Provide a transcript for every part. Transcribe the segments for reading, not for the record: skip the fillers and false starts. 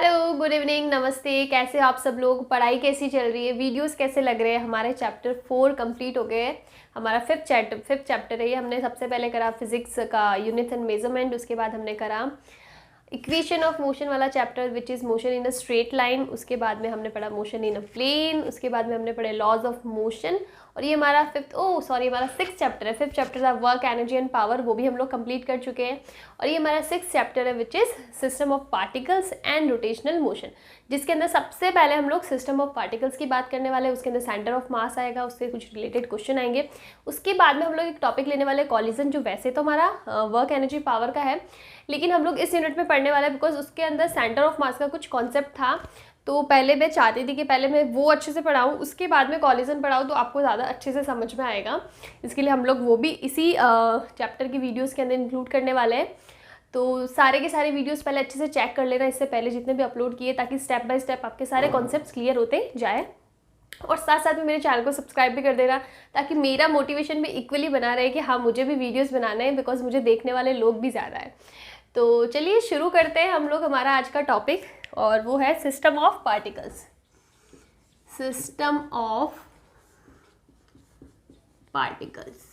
Hello, good evening, नमस्ते। कैसे हो आप सब लोग? पढ़ाई कैसी चल रही है? वीडियोस कैसे लग रहे हैं? हमारे चैप्टर 4 कंप्लीट हो गए हैं। हमारा फिफ्थ चैप्टर है ये। हमने सबसे पहले करा फिजिक्स का यूनिट्स एंड मेजरमेंट, उसके बाद हमने करा इक्वेशन ऑफ मोशन वाला chapter which is motion in a straight line. उसके बाद में हमने पढ़ा मोशन इन अ प्लेन। उसके बाद में हमने पढ़े लॉज ऑफ मोशन। और ये हमारा हमारा सिक्स चैप्टर है। फिफ्थ चैप्टर था वर्क, एनर्जी एंड पावर, वो भी हम लोग कंप्लीट कर चुके हैं। और ये हमारा सिक्स चैप्टर है which is system of particles and rotational motion, जिसके अंदर सबसे पहले हम लोग सिस्टम ऑफ पार्टिकल्स की बात करने वाले हैं। उसके अंदर सेंटर ऑफ मास आएगा, उससे कुछ रिलेटेड क्वेश्चन आएंगे। उसके बाद में हम लोग एक टॉपिक लेने वाले कॉलिजन, जो वैसे तो हमारा वर्क, एनर्जी, पावर का है, लेकिन हम लोग इस यूनिट में पढ़ने वाले हैं बिकॉज उसके अंदर सेंटर ऑफ मास का कुछ कॉन्सेप्ट था। तो पहले मैं चाहती थी कि पहले मैं वो अच्छे से पढ़ाऊँ, उसके बाद में कॉलिजन पढ़ाऊँ, तो आपको ज़्यादा अच्छे से समझ में आएगा। इसके लिए हम लोग वो भी इसी चैप्टर की वीडियोज़ के अंदर इंक्लूड करने वाले हैं। तो सारे के सारे वीडियोस पहले अच्छे से चेक कर लेना इससे पहले जितने भी अपलोड किए, ताकि स्टेप बाय स्टेप आपके सारे कॉन्सेप्ट्स क्लियर होते जाए। और साथ साथ में मेरे चैनल को सब्सक्राइब भी कर देना, ताकि मेरा मोटिवेशन भी इक्वली बना रहे कि हाँ, मुझे भी वीडियोस बनाने हैं, बिकॉज मुझे देखने वाले लोग भी ज़्यादा है। तो चलिए शुरू करते हैं हम लोग हमारा आज का टॉपिक, और वो है system of particles. System of particles.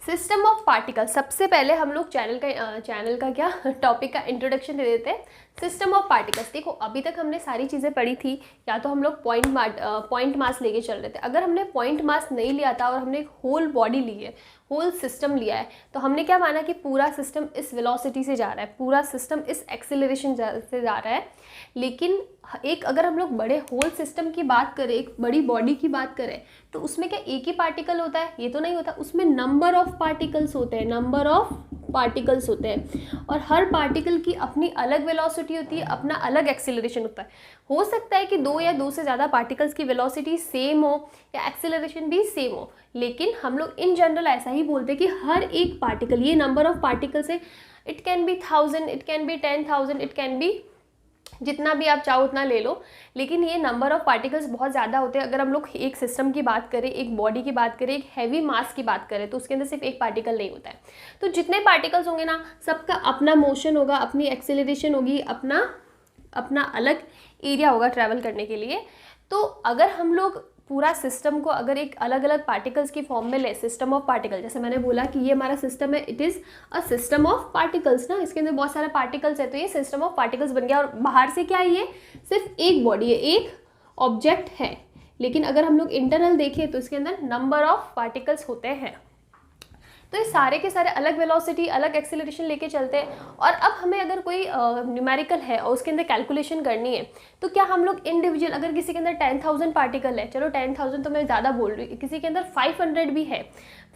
System of particle, सबसे पहले हम लोग चैनल का क्या टॉपिक का इंट्रोडक्शन दे देते हैं। सिस्टम ऑफ पार्टिकल्स, देखो अभी तक हमने सारी चीज़ें पढ़ी थी, या तो हम लोग पॉइंट मास लेके चल रहे थे। अगर हमने पॉइंट मास नहीं लिया था और हमने एक होल बॉडी ली है, होल सिस्टम लिया है, तो हमने क्या माना कि पूरा सिस्टम इस वेलोसिटी से जा रहा है, पूरा सिस्टम इस एक्सेलरेशन से जा रहा है। लेकिन एक अगर हम लोग बड़े होल सिस्टम की बात करें, एक बड़ी बॉडी की बात करें, तो उसमें क्या एक ही पार्टिकल होता है? ये तो नहीं होता। उसमें नंबर ऑफ पार्टिकल्स होते हैं, नंबर ऑफ पार्टिकल्स होते हैं, और हर पार्टिकल की अपनी अलग वेलोसिटी होती है, अपना अलग एक्सेलरेशन होता है। हो सकता है कि दो या दो से ज़्यादा पार्टिकल्स की वेलोसिटी सेम हो या एक्सेलरेशन भी सेम हो, लेकिन हम लोग इन जनरल ऐसा ही बोलते हैं कि हर एक पार्टिकल, ये नंबर ऑफ पार्टिकल्स है। It can be 1000, it can be 10,000, it can be जितना भी आप चाहो उतना ले लो, लेकिन ये नंबर ऑफ पार्टिकल्स बहुत ज़्यादा होते हैं। अगर हम लोग एक सिस्टम की बात करें, एक बॉडी की बात करें, एक हैवी मास की बात करें, तो उसके अंदर सिर्फ एक पार्टिकल नहीं होता है। तो जितने पार्टिकल्स होंगे ना, सबका अपना मोशन होगा, अपनी एक्सेलरेशन होगी, अपना अलग एरिया होगा ट्रैवल करने के लिए। तो अगर हम लोग पूरा सिस्टम को अगर एक अलग अलग पार्टिकल्स की फॉर्म में ले, सिस्टम ऑफ पार्टिकल, जैसे मैंने बोला कि ये हमारा सिस्टम है, it is a system of particles ना, इसके अंदर बहुत सारे पार्टिकल्स है, तो ये सिस्टम ऑफ पार्टिकल्स बन गया। और बाहर से क्या है? ये सिर्फ एक बॉडी है, एक ऑब्जेक्ट है। लेकिन अगर हम लोग इंटरनल देखें तो इसके अंदर नंबर ऑफ पार्टिकल्स होते हैं। तो ये सारे के सारे अलग वेलोसिटी, अलग एक्सेलरेशन लेके चलते हैं। और अब हमें अगर कोई न्यूमेरिकल है और उसके अंदर कैलकुलेशन करनी है, तो क्या हम लोग इंडिविजुअल, अगर किसी के अंदर 10,000 पार्टिकल है, चलो 10,000 तो मैं ज़्यादा बोल रही हूँ, किसी के अंदर 500 भी है,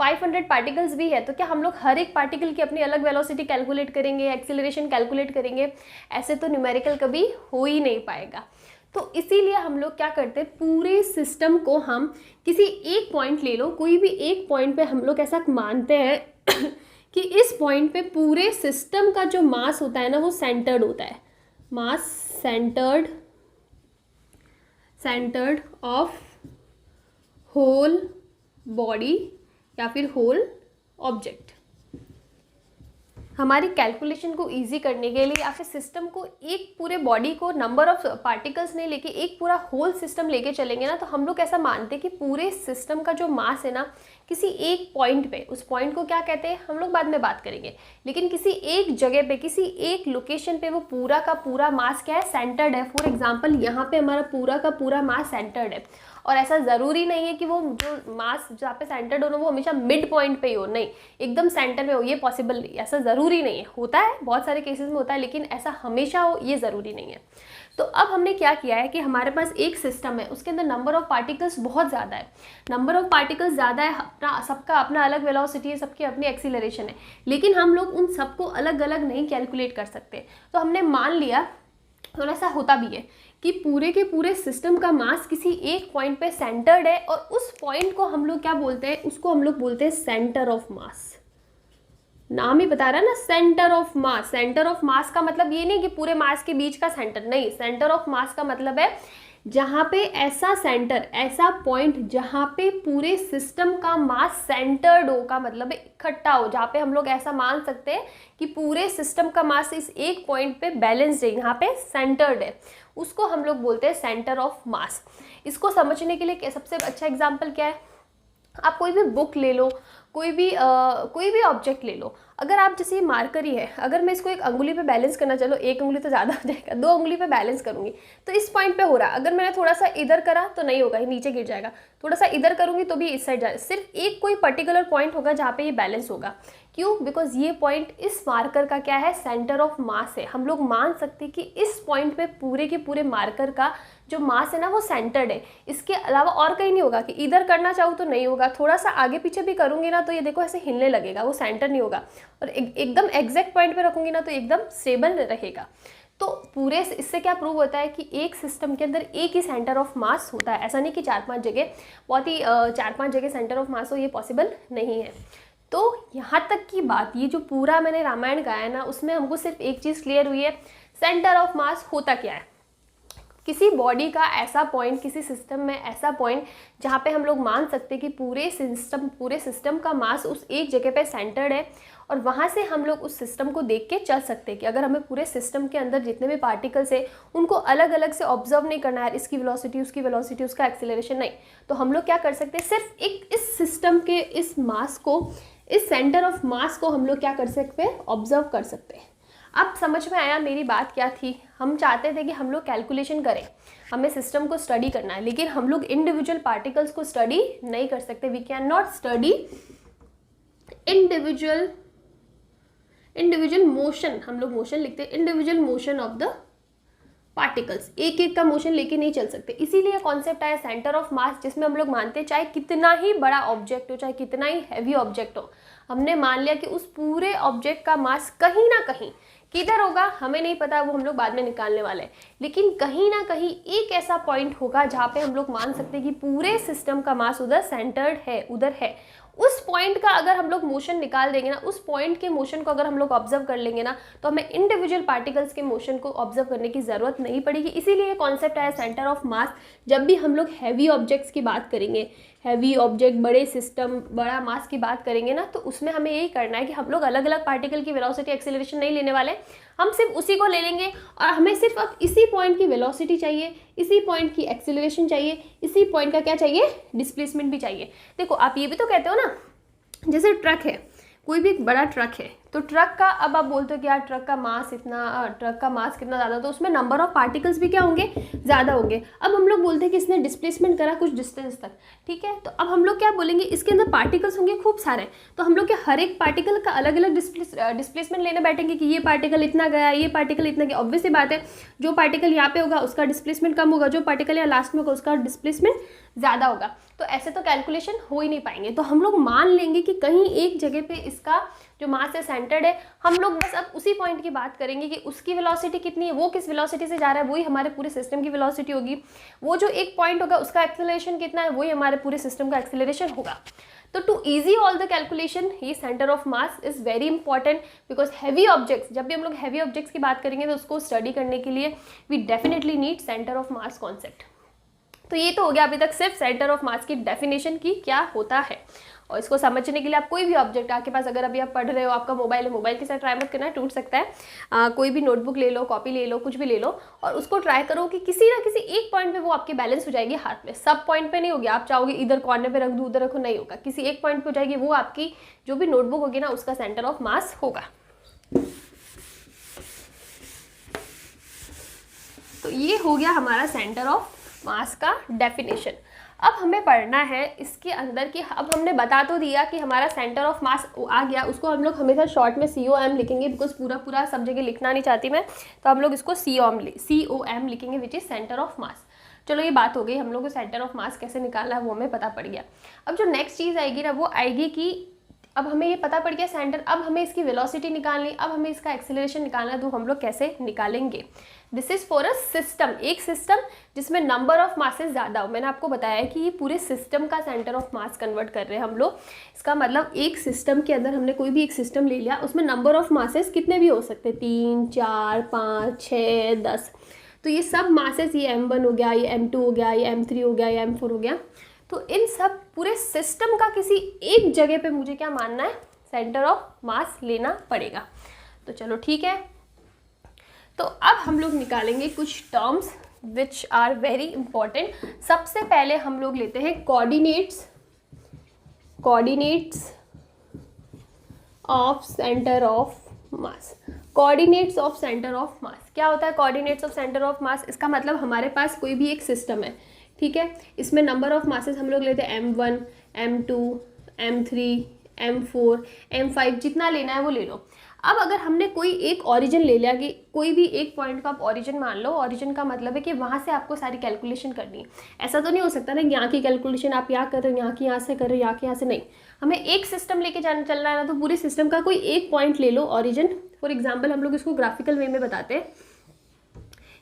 500 पार्टिकल्स भी है, तो क्या हम लोग हर एक पार्टिकल की अपनी अलग वेलोसिटी कैलकुलेट करेंगे, एक्सेलरेशन कैलकुलेट करेंगे? ऐसे तो न्यूमेरिकल कभी हो ही नहीं पाएगा। तो इसीलिए हम लोग क्या करते हैं, पूरे सिस्टम को हम किसी एक पॉइंट ले लो, कोई भी एक पॉइंट पे हम लोग ऐसा मानते हैं कि इस पॉइंट पे पूरे सिस्टम का जो मास होता है ना, वो सेंटर्ड होता है। मास सेंटर्ड ऑफ होल बॉडी या फिर होल ऑब्जेक्ट। हमारी कैलकुलेशन को इजी करने के लिए या फिर सिस्टम को, एक पूरे बॉडी को नंबर ऑफ पार्टिकल्स नहीं लेके एक पूरा होल सिस्टम लेके चलेंगे ना, तो हम लोग ऐसा मानते हैं कि पूरे सिस्टम का जो मास है ना, किसी एक पॉइंट पे, उस पॉइंट को क्या कहते हैं हम लोग बाद में बात करेंगे, लेकिन किसी एक जगह पे, किसी एक लोकेशन पे वो पूरा का पूरा मास क्या है? सेंटर्ड है। फॉर एग्जाम्पल यहाँ पे हमारा पूरा का पूरा मास सेंटर्ड है। और ऐसा ज़रूरी नहीं है कि वो जो मास जहाँ पे सेंटर्ड हो ना, वो हमेशा मिड पॉइंट पे ही हो, नहीं एकदम सेंटर में हो, ये पॉसिबल नहीं, ऐसा ज़रूरी नहीं है। होता है, बहुत सारे केसेस में होता है, लेकिन ऐसा हमेशा हो ये ज़रूरी नहीं है। तो अब हमने क्या किया है कि हमारे पास एक सिस्टम है, उसके अंदर नंबर ऑफ पार्टिकल्स बहुत ज़्यादा है, नंबर ऑफ पार्टिकल्स ज़्यादा है, सबका अपना अलग वेलोसिटी है, सबकी अपनी एक्सीलरेशन है, लेकिन हम लोग उन सबको अलग अलग नहीं कैलकुलेट कर सकते। तो हमने मान लिया, और ऐसा होता भी है, कि पूरे के पूरे सिस्टम का मास किसी एक पॉइंट पे सेंटर्ड है, और उस पॉइंट को हम लोग क्या बोलते हैं? उसको हम लोग बोलते हैं सेंटर ऑफ मास। नाम ही बता रहा है ना, centre of mass. Centre of मास का मतलब ये नहीं कि पूरे मास के बीच का सेंटर, नहीं, सेंटर ऑफ मास का मतलब है जहाँ पे ऐसा सेंटर, ऐसा पॉइंट जहाँ पे पूरे सिस्टम का मास सेंटर्ड हो, का मतलब इकट्ठा हो, जहाँ पे हम लोग ऐसा मान सकते हैं कि पूरे सिस्टम का मास इस एक पॉइंट पे बैलेंस्ड है, यहाँ पे सेंटर्ड है, उसको हम लोग बोलते हैं सेंटर ऑफ मास। इसको समझने के लिए सबसे अच्छा एग्जाम्पल क्या है, आप कोई भी बुक ले लो, कोई भी ऑब्जेक्ट ले लो, अगर आप जैसे मार्कर ही है, अगर मैं इसको एक अंगुली पे बैलेंस करना, चलो एक उंगली तो ज़्यादा हो जाएगा, 2 उंगली पे बैलेंस करूँगी तो इस पॉइंट पे हो रहा है, अगर मैंने थोड़ा सा इधर करा तो नहीं होगा, ये नीचे गिर जाएगा, थोड़ा सा इधर करूँगी तो भी इस साइड जाएगा, सिर्फ एक कोई पर्टिकुलर पॉइंट होगा जहाँ पे ये बैलेंस होगा। क्यों? बिकॉज ये पॉइंट इस मार्कर का क्या है, सेंटर ऑफ मास है। हम लोग मान सकते हैं कि इस पॉइंट पे पूरे के पूरे मार्कर का जो मास है ना वो सेंटर्ड है, इसके अलावा और कहीं नहीं होगा। कि इधर करना चाहूँ तो नहीं होगा, थोड़ा सा आगे पीछे भी करूँगी ना तो ये देखो ऐसे हिलने लगेगा, वो सेंटर नहीं होगा। और एकदम एग्जैक्ट पॉइंट पे रखूँगी ना तो एकदम स्टेबल रहेगा। तो पूरे इससे क्या प्रूव होता है कि एक सिस्टम के अंदर एक ही सेंटर ऑफ मास होता है, ऐसा नहीं कि 4-5 जगह, बहुत ही 4-5 जगह सेंटर ऑफ मास हो, ये पॉसिबल नहीं है। तो यहाँ तक की बात, ये जो पूरा मैंने रामायण गाया ना, उसमें हमको सिर्फ एक चीज़ क्लियर हुई है, सेंटर ऑफ मास होता क्या है। किसी बॉडी का ऐसा पॉइंट, किसी सिस्टम में ऐसा पॉइंट जहाँ पे हम लोग मान सकते हैं कि पूरे सिस्टम का मास उस एक जगह पे सेंटर्ड है, और वहाँ से हम लोग उस सिस्टम को देख के चल सकते हैं कि अगर हमें पूरे सिस्टम के अंदर जितने भी पार्टिकल्स है उनको अलग अलग से ऑब्जर्व नहीं करना है, इसकी वेलोसिटी, उसकी वेलोसिटी, उसका एक्सेलरेशन नहीं, तो हम लोग क्या कर सकते हैं, सिर्फ एक इस सिस्टम के इस मास को, इस सेंटर ऑफ मास को हम लोग क्या कर सकते हैं, ऑब्जर्व कर सकते हैं। अब समझ में आया मेरी बात क्या थी। हम चाहते थे कि हम लोग कैलकुलेशन करें, हमें सिस्टम को स्टडी करना है, लेकिन हम लोग इंडिविजुअल पार्टिकल्स को स्टडी नहीं कर सकते। We can not study individual motion, हम लोग मोशन लिखते हैं, individual motion of the particles, एक एक का मोशन लेके नहीं चल सकते। इसीलिए कॉन्सेप्ट आया सेंटर ऑफ मास, जिसमें हम लोग मानते हैं चाहे कितना ही बड़ा ऑब्जेक्ट हो, चाहे कितना ही हैवी ऑब्जेक्ट हो, हमने मान लिया कि उस पूरे ऑब्जेक्ट का मास कहीं ना कहीं, किधर होगा हमें नहीं पता, वो हम लोग बाद में निकालने वाले हैं, लेकिन कहीं ना कहीं एक ऐसा पॉइंट होगा जहाँ पे हम लोग मान सकते हैं कि पूरे सिस्टम का मास उधर सेंटर्ड है, उधर है। उस पॉइंट का अगर हम लोग मोशन निकाल देंगे ना, उस पॉइंट के मोशन को अगर हम लोग ऑब्जर्व कर लेंगे ना, तो हमें इंडिविजुअल पार्टिकल्स के मोशन को ऑब्जर्व करने की ज़रूरत नहीं पड़ेगी। इसीलिए कॉन्सेप्ट आया सेंटर ऑफ मास। जब भी हम लोग हैवी ऑब्जेक्ट्स की बात करेंगे, हैवी ऑब्जेक्ट, बड़े सिस्टम, बड़ा मास की बात करेंगे ना, तो उसमें हमें यही करना है कि हम लोग अलग अलग पार्टिकल की वेलोसिटी, एक्सेलरेशन नहीं लेने वाले, हम सिर्फ उसी को ले लेंगे, और हमें सिर्फ अब इसी पॉइंट की वेलोसिटी चाहिए, इसी पॉइंट की एक्सेलरेशन चाहिए, इसी पॉइंट का क्या चाहिए, डिस्प्लेसमेंट भी चाहिए। देखो आप ये भी तो कहते हो ना, जैसे ट्रक है, कोई भी एक बड़ा ट्रक है, तो ट्रक का, अब आप बोलते हो कि यार ट्रक का मास कितना ज़्यादा, तो उसमें नंबर ऑफ पार्टिकल्स भी क्या होंगे, ज़्यादा होंगे। अब हम लोग बोलते हैं कि इसने डिस्प्लेसमेंट करा कुछ डिस्टेंस तक, ठीक है, तो अब हम लोग क्या बोलेंगे, इसके अंदर पार्टिकल्स होंगे खूब सारे, तो हम लोग क्या हर एक पार्टिकल का अलग अलग डिस्प्लेसमेंट लेने बैठेंगे कि ये पार्टिकल इतना गया, ये पार्टिकल इतना गया। ऑब्वियस सी बात है, जो पार्टिकल यहाँ पे होगा उसका डिस्प्लेसमेंट कम होगा, जो पार्टिकल यहाँ लास्ट में होगा उसका डिस्प्लेसमेंट ज़्यादा होगा। तो ऐसे तो कैलकुलेशन हो ही नहीं पाएंगे। तो हम लोग मान लेंगे कि कहीं एक जगह पे इसका जो मास है सेंटर्ड है, हम लोग बस अब उसी पॉइंट की बात करेंगे कि उसकी वेलोसिटी कितनी है, वो किस वेलोसिटी से जा रहा है, वही हमारे पूरे सिस्टम की वेलोसिटी होगी। वो जो एक पॉइंट होगा उसका एक्सेलरेशन कितना है, वही हमारे पूरे सिस्टम का एक्सेलरेशन होगा। तो to easy all the calculation, ये centre of mass is very important, because heavy objects, जब भी हम लोग हैवी ऑब्जेक्ट्स की बात करेंगे तो उसको स्टडी करने के लिए we definitely need centre of mass concept. तो ये तो हो गया अभी तक सिर्फ सेंटर ऑफ मास की डेफिनेशन की क्या होता है। और इसको समझने के लिए आप कोई भी ऑब्जेक्ट आपके पास, अगर अभी आप पढ़ रहे हो, आपका मोबाइल है, मोबाइल के साथ ट्राई मत करना, टूट सकता है। कोई भी नोटबुक ले लो, कॉपी ले लो, कुछ भी ले लो, और उसको ट्राई करो कि किसी ना किसी एक पॉइंट पे वो आपके बैलेंस हो जाएगी हाथ में। सब पॉइंट पे नहीं होगी, आप चाहोगे इधर कॉर्नर पे रख दूँ, उधर रखो, नहीं होगा, किसी एक पॉइंट पे हो जाएगी, वो आपकी जो भी नोटबुक होगी ना उसका सेंटर ऑफ मास होगा। तो ये हो गया हमारा सेंटर ऑफ मास का डेफिनेशन। अब हमें पढ़ना है इसके अंदर कि अब हमने बता तो दिया कि हमारा सेंटर ऑफ मास आ गया, उसको हम लोग हमेशा शॉर्ट में COM लिखेंगे, बिकॉज पूरा सब जगह लिखना नहीं चाहती मैं, तो हम लोग इसको COM लिखेंगे, विच इज सेंटर ऑफ मास। चलो ये बात हो गई, हम लोग को सेंटर ऑफ मास कैसे निकालना है वो हमें पता पड़ गया। अब जो नेक्स्ट चीज़ आएगी ना, वो आएगी कि अब हमें ये पता पड़ गया सेंटर, अब हमें इसकी वेलोसिटी निकालनी, अब हमें इसका एक्सेलरेशन निकालना है, तो हम लोग कैसे निकालेंगे। This is for a system, एक सिस्टम जिसमें नंबर ऑफ मासेस ज़्यादा हो। मैंने आपको बताया कि ये पूरे सिस्टम का सेंटर ऑफ मास कन्वर्ट कर रहे हैं हम लोग। इसका मतलब एक सिस्टम के अंदर हमने कोई भी एक सिस्टम ले लिया, उसमें नंबर ऑफ मासेस कितने भी हो सकते हैं, 3, 4, 5, 6, 10। तो ये सब मासेस, ये M1 हो गया, ये M2 हो गया, ये M3 हो गया, ये M4 हो गया, तो इन सब पूरे सिस्टम का किसी एक जगह पे मुझे क्या मानना है, सेंटर ऑफ मास लेना पड़ेगा। तो चलो ठीक है, तो अब हम लोग निकालेंगे कुछ terms which are very important. सबसे पहले हम लोग लेते हैं coordinates of centre of mass. Coordinates of centre of mass क्या होता है? Coordinates of centre of mass, इसका मतलब हमारे पास कोई भी एक सिस्टम है, ठीक है, इसमें नंबर ऑफ मासेस हम लोग लेते हैं M1, M2, M3, M4, M5, जितना लेना है वो ले लो। अब अगर हमने कोई एक ओरिजिन ले लिया, कि कोई भी एक पॉइंट का आप ओरिजिन मान लो, ओरिजिन का मतलब है कि वहाँ से आपको सारी कैलकुलेशन करनी है। ऐसा तो नहीं हो सकता ना यहाँ की कैलकुलेशन आप यहाँ कर रहे हो, यहाँ की यहाँ से कर रहे हो, यहाँ की यहाँ से नहीं, हमें एक सिस्टम लेके चल रहा है ना, तो पूरे सिस्टम का कोई एक पॉइंट ले लो ओरिजिन। फॉर एग्जाम्पल हम लोग इसको ग्राफिकल वे में बताते हैं,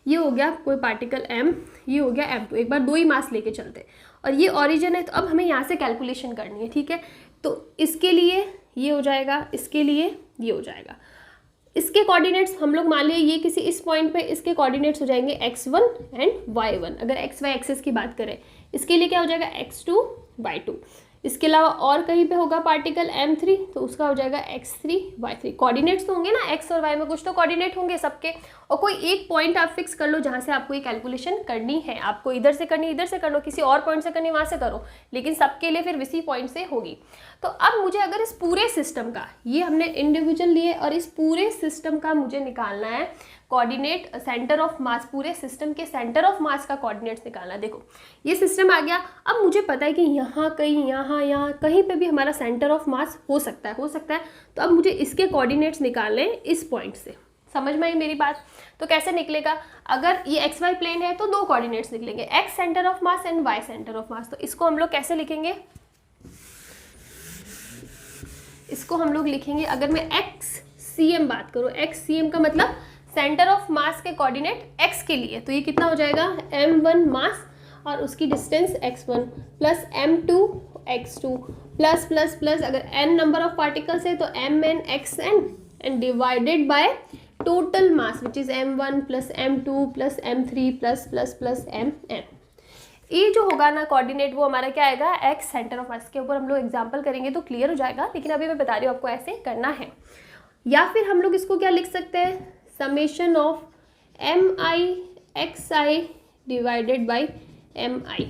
ये हो गया कोई पार्टिकल M, ये हो गया M2, एक बार दो ही मास लेके चलते हैं और ये ओरिजिन है, तो अब हमें यहाँ से कैलकुलेशन करनी है, ठीक है। तो इसके लिए ये हो जाएगा, इसके लिए ये हो जाएगा, इसके कोऑर्डिनेट्स हम लोग मान लिए ये किसी इस पॉइंट पे, इसके कोऑर्डिनेट्स हो जाएंगे x1 एंड y1। अगर xy एक्सिस की बात करें, इसके लिए क्या हो जाएगा x2 y2। इसके अलावा और कहीं पे होगा पार्टिकल M3, तो उसका हो जाएगा x3 y3। कोऑर्डिनेट्स तो होंगे ना, x और y में कुछ तो कोऑर्डिनेट होंगे सबके, और कोई एक पॉइंट आप फिक्स कर लो जहाँ से आपको ये कैलकुलेशन करनी है। आपको इधर से करनी, इधर से कर लो, किसी और पॉइंट से करनी वहाँ से करो, लेकिन सबके लिए फिर इसी पॉइंट से होगी। तो अब मुझे अगर इस पूरे सिस्टम का, ये हमने इंडिविजुअल लिए, और इस पूरे सिस्टम का मुझे निकालना है कोऑर्डिनेट, सेंटर ऑफ मास, पूरे सिस्टम के सेंटर ऑफ मास का कोऑर्डिनेट्स निकालना है। देखो ये सिस्टम आ गया, अब मुझे पता है कि यहाँ कहीं, यहाँ कहीं पे भी हमारा सेंटर ऑफ मास हो सकता है। तो अब मुझे इसके कोऑर्डिनेट्स निकालने हैं इस पॉइंट से। समझ में आई मेरी बात? तो कैसे निकलेगा? अगर ये XY प्लेन है तो दो कोऑर्डिनेट्स निकलेंगे, X centre of mass and Y centre of मास। तो इसको हम लोग कैसे लिखेंगे? इसको हम लोग लिखेंगे, अगर मैं XCM बात करूँ, XCM का मतलब सेंटर ऑफ मास के कोऑर्डिनेट x के लिए, तो ये कितना हो जाएगा M1 मास और उसकी distance x1 plus M2 x2 plus अगर n नंबर ऑफ पार्टिकल्स है तो mn xn and divided by total mass which is M1 plus M2 plus M3 plus mn। ये जो होगा ना कोऑर्डिनेट, वो हमारा क्या आएगा, x सेंटर ऑफ मास। के ऊपर हम लोग एग्जांपल करेंगे तो क्लियर हो जाएगा, लेकिन अभी मैं बता रही हूँ आपको ऐसे करना है। या फिर हम लोग इसको क्या लिख सकते हैं, summation of mi xi divided by mi।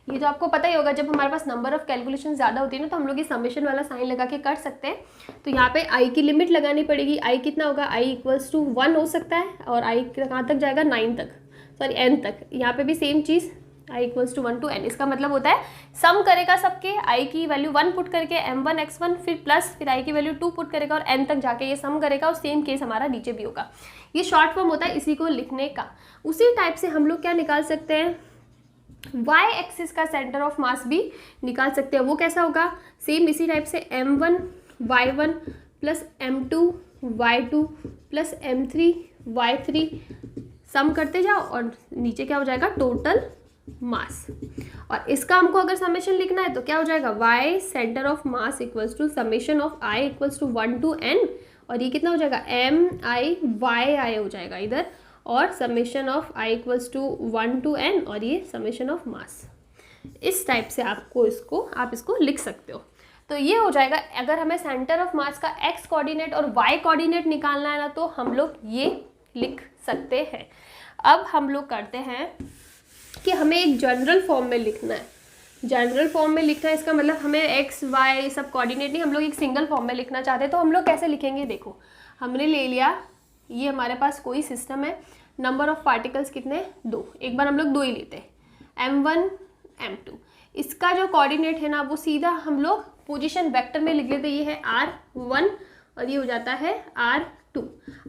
ये तो आपको पता ही होगा, जब हमारे पास नंबर ऑफ कैलकुलेशन ज़्यादा होती है ना, तो हम लोग ये समेशन वाला साइन लगा के कर सकते हैं। तो यहाँ पे i की लिमिट लगानी पड़ेगी। i कितना होगा, i इक्वल्स टू 1 हो सकता है, और i कहाँ तक जाएगा, 9 तक, सॉरी n तक। यहाँ पे भी सेम चीज़, i equals to 1 to n। इसका मतलब होता है सम करेगा सबके, i की वैल्यू 1 पुट करके m1 x1, फिर प्लस, फिर i की वैल्यू 2 पुट करेगा और n तक जाके ये सम करेगा, और सेम केस हमारा नीचे भी होगा। ये शॉर्ट फॉर्म होता है इसी को लिखने का। उसी टाइप से हम लोग क्या निकाल सकते हैं, y एक्सिस का सेंटर ऑफ मास भी निकाल सकते हैं। वो कैसा होगा, सेम इसी टाइप से m1 y1 plus m2 y2 plus m3 y3, सम करते जाओ और नीचे क्या हो जाएगा, टोटल मास। और इसका हमको अगर समेशन लिखना है तो क्या हो जाएगा, y centre of mass equals to summation of i equals to 1 to n, और ये कितना हो जाएगा, mi हो जाएगा इधर, और summation of i equals to 1 to n, और ये समेशन ऑफ मास। इस टाइप से आप इसको लिख सकते हो। तो ये हो जाएगा। अगर हमें सेंटर ऑफ मास का x कोऑर्डिनेट और y कोऑर्डिनेट निकालना है ना, तो हम लोग ये लिख सकते हैं। अब हम लोग करते हैं कि हमें एक जनरल फॉर्म में लिखना है। जनरल फॉर्म में लिखना है, इसका मतलब हमें x y सब कोऑर्डिनेट नहीं, हम लोग एक सिंगल फॉर्म में लिखना चाहते हैं। तो हम लोग कैसे लिखेंगे, देखो हमने ले लिया, ये हमारे पास कोई सिस्टम है, नंबर ऑफ पार्टिकल्स कितने, 2, एक बार हम लोग 2 ही लेते हैं, m1 m2। इसका जो कोऑर्डिनेट है ना, वो सीधा हम लोग पोजीशन वेक्टर में लिख लेते हैं। ये है r1 और ये हो जाता है r2।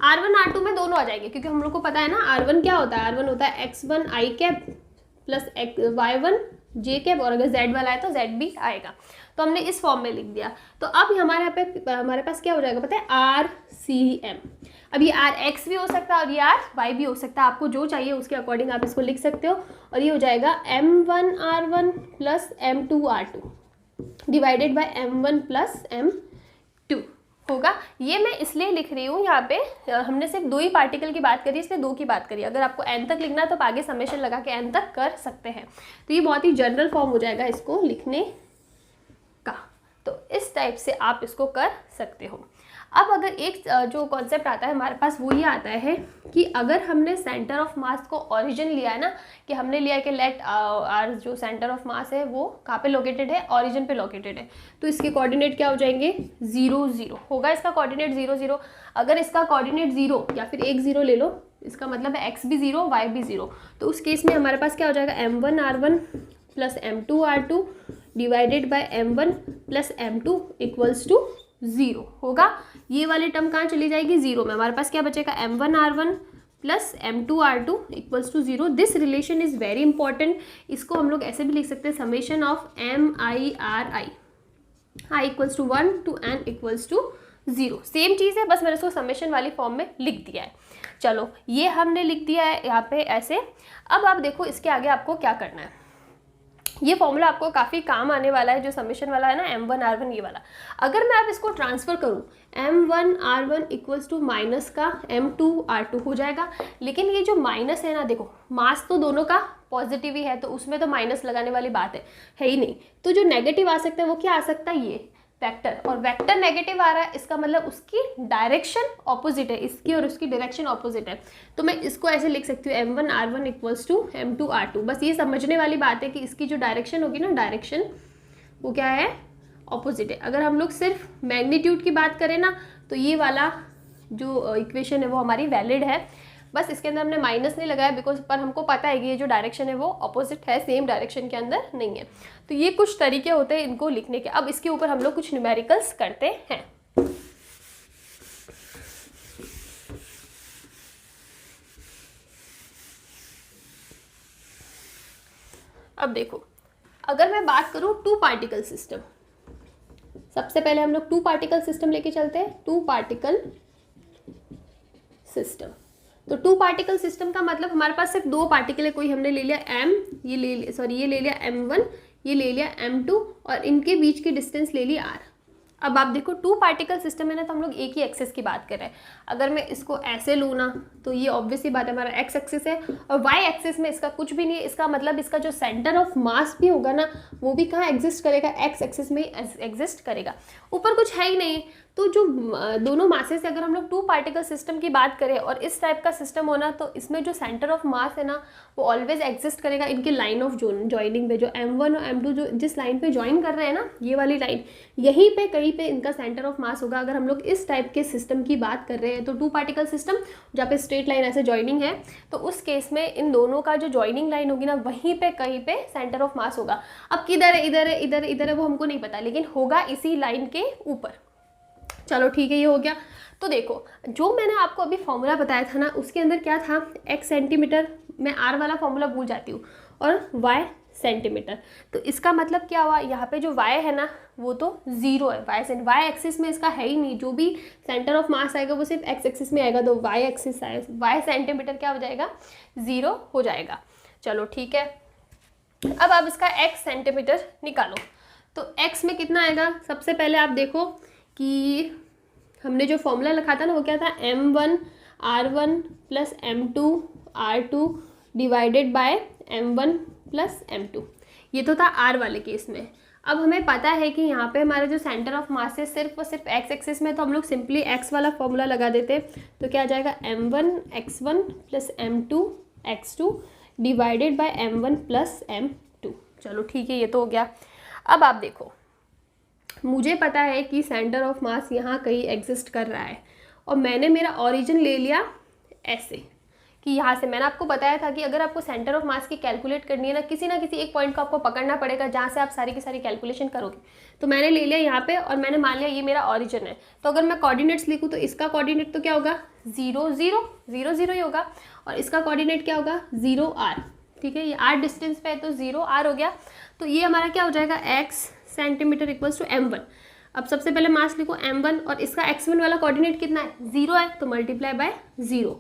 r1 r2 में दोनों आ जाएंगे, क्योंकि हम लोग को पता है ना r1 क्या होता है, r1 होता है x1 i cap plus y1 j cap, और अगर z वाला है तो z भी आएगा। तो हमने इस फॉर्म में लिख दिया। तो अब हमारे पास क्या हो जाएगा पता है, RCM। अब ये RX भी हो सकता है और ये RY भी हो सकता है, आपको जो चाहिए उसके अकॉर्डिंग आप इसको लिख सकते हो। और ये हो जाएगा M1 R1 plus M2 R2 divided by M1 plus M2। होगा। ये मैं इसलिए लिख रही हूँ, यहाँ पे हमने सिर्फ 2 ही पार्टिकल की बात करी, इसलिए 2 की बात करी। अगर आपको n तक लिखना है तो आप आगे समेशन लगा के n तक कर सकते हैं। तो ये बहुत ही जनरल फॉर्म हो जाएगा इसको लिखने का। तो इस टाइप से आप इसको कर सकते हो। अब अगर एक जो कॉन्सेप्ट आता है हमारे पास वो ये आता है कि अगर हमने सेंटर ऑफ मास को ओरिजिन लिया है ना, कि हमने लिया है कि लेट आर जो सेंटर ऑफ मास है वो कहाँ पे लोकेटेड है, ओरिजिन पे लोकेटेड है, तो इसके कोऑर्डिनेट क्या हो जाएंगे, 0 0 होगा इसका कोऑर्डिनेट 0 0। अगर इसका कोऑर्डिनेट 0 या फिर 1 0 ले लो, इसका मतलब है x भी 0 y भी 0, तो उस केस में हमारे पास क्या हो जाएगा, m1 r1 plus m2 r2 divided by m1 plus m2 equals to 0 होगा। ये वाली टर्म कहाँ चली जाएगी, 0 में। हमारे पास क्या बचेगा, m1 r1 plus m2 r2 equals to 0। This relation is very important. इसको हम लोग ऐसे भी लिख सकते हैं, summation of m i r i equals to 1 to n equals to 0। Same चीज़ है, बस मैंने इसको समेशन वाली फॉर्म में लिख दिया है। चलो ये हमने लिख दिया है यहाँ पे ऐसे। अब आप देखो इसके आगे आपको क्या करना है। ये फॉर्मूला आपको काफ़ी काम आने वाला है, जो समेशन वाला है ना, m1 r1 ये वाला। अगर मैं आप इसको ट्रांसफ़र करूँ, m1 r1 equals to minus का m2 r2 हो जाएगा। लेकिन ये जो माइनस है ना, देखो मास तो दोनों का पॉजिटिव ही है, तो उसमें तो माइनस लगाने वाली बात है ही नहीं। तो जो नेगेटिव आ सकता है वो क्या आ सकता है, ये वेक्टर, और वेक्टर नेगेटिव आ रहा है, इसका मतलब उसकी डायरेक्शन ऑपोजिट है, इसकी और उसकी डायरेक्शन ऑपोजिट है। तो मैं इसको ऐसे लिख सकती हूँ, m1 r1 equals to m2 r2। बस ये समझने वाली बात है कि इसकी जो डायरेक्शन होगी ना, डायरेक्शन वो क्या है, ऑपोजिट है। अगर हम लोग सिर्फ मैग्नीट्यूड की बात करें ना, तो ये वाला जो इक्वेशन है वो हमारी वैलिड है। बस इसके अंदर हमने माइनस नहीं लगाया बिकॉज पर हमको पता है कि ये जो डायरेक्शन है वो ऑपोजिट है, सेम डायरेक्शन के अंदर नहीं है। तो ये कुछ तरीके होते हैं इनको लिखने के। अब इसके ऊपर हम लोग कुछ न्यूमेरिकल्स करते हैं। अब देखो, अगर मैं बात करूं 2 पार्टिकल सिस्टम, सबसे पहले हम लोग 2 पार्टिकल सिस्टम लेके चलते हैं। 2 पार्टिकल सिस्टम, तो 2 पार्टिकल सिस्टम का मतलब हमारे पास सिर्फ 2 पार्टिकल है। कोई हमने ले लिया m, ये ले लिया m1, ये ले लिया m2, और इनके बीच की डिस्टेंस ले ली r। अब आप देखो 2 पार्टिकल सिस्टम है ना, तो हम लोग एक ही एक्सिस की बात कर रहे हैं। अगर मैं इसको ऐसे लूँ ना, तो ये ऑब्वियसली बात है हमारा x एक्सिस है, और y एक्सिस में इसका कुछ भी नहीं है। इसका मतलब इसका जो सेंटर ऑफ मास भी होगा ना, वो भी कहाँ एग्जिस्ट करेगा, x एक्सिस में एग्जिस्ट करेगा, ऊपर कुछ है ही नहीं। तो जो दोनों मासेस से अगर हम लोग 2 पार्टिकल सिस्टम की बात करें और इस टाइप का सिस्टम होना, तो इसमें जो सेंटर ऑफ मास है ना, वो ऑलवेज एग्जिस्ट करेगा इनके लाइन ऑफ जॉइनिंग पे। जो m1 और m2 जो जिस लाइन पे ज्वाइन कर रहे हैं ना, ये वाली लाइन, यहीं पे कहीं पे इनका सेंटर ऑफ मास होगा। अगर हम लोग इस टाइप के सिस्टम की बात कर रहे हैं, तो 2 पार्टिकल सिस्टम जहाँ पे स्ट्रेट लाइन ऐसे ज्वाइनिंग है, तो उस केस में इन दोनों का जो ज्वाइनिंग लाइन होगी ना, वहीं पे कहीं पे सेंटर ऑफ मास होगा। अब किधर है, इधर है, इधर इधर है, वो हमको नहीं पता, लेकिन होगा इसी लाइन के ऊपर। चलो ठीक है, ये हो गया। तो देखो, जो मैंने आपको अभी फॉर्मूला बताया था ना, उसके अंदर क्या था, x सेंटीमीटर, मैं r वाला फॉर्मूला भूल जाती हूँ, और y सेंटीमीटर। तो इसका मतलब क्या हुआ, यहाँ पे जो y है ना, वो तो 0 है। y एक्सिस में इसका है ही नहीं। जो भी सेंटर ऑफ मास आएगा वो सिर्फ x एक्सिस में आएगा, तो y एक्सिस y सेंटीमीटर क्या हो जाएगा, 0 हो जाएगा। चलो ठीक है, अब आप इसका x सेंटीमीटर निकालो। तो x में कितना आएगा, सबसे पहले आप देखो कि हमने जो फॉर्मूला लिखा था ना, वो क्या था, m1 r1 plus m2 r2 divided by m1 plus m2। ये तो था r वाले केस में। अब हमें पता है कि यहाँ पे हमारा जो सेंटर ऑफ मास है सिर्फ और सिर्फ x एक्सिस में, तो हम लोग सिंपली x वाला फॉर्मूला लगा देते। तो क्या आ जाएगा, m1 x1 plus m2 x2 divided by m1 plus m2। चलो ठीक है, ये तो हो गया। अब आप देखो, मुझे पता है कि सेंटर ऑफ मास यहाँ कहीं एग्जिस्ट कर रहा है, और मैंने मेरा ओरिजिन ले लिया ऐसे कि यहाँ से। मैंने आपको बताया था कि अगर आपको सेंटर ऑफ मास की कैलकुलेट करनी है ना किसी एक पॉइंट को आपको पकड़ना पड़ेगा जहाँ से आप सारी की सारी कैलकुलेशन करोगे। तो मैंने ले लिया यहाँ पे, और मैंने मान लिया ये मेरा ओरिजिन है। तो अगर मैं कोऑर्डिनेट्स लिखूँ, तो इसका कोऑर्डिनेट तो क्या होगा, 0 0 0 0 ही होगा, और इसका कोऑर्डिनेट क्या होगा, 0 r। ठीक है, ये r डिस्टेंस पे है, तो 0 r हो गया। तो ये हमारा क्या हो जाएगा, x centimetre equals to m1। अब सबसे पहले मास लिखो m1, और इसका x1 वाला कोऑर्डिनेट कितना है, 0 है, तो मल्टीप्लाई बाय 0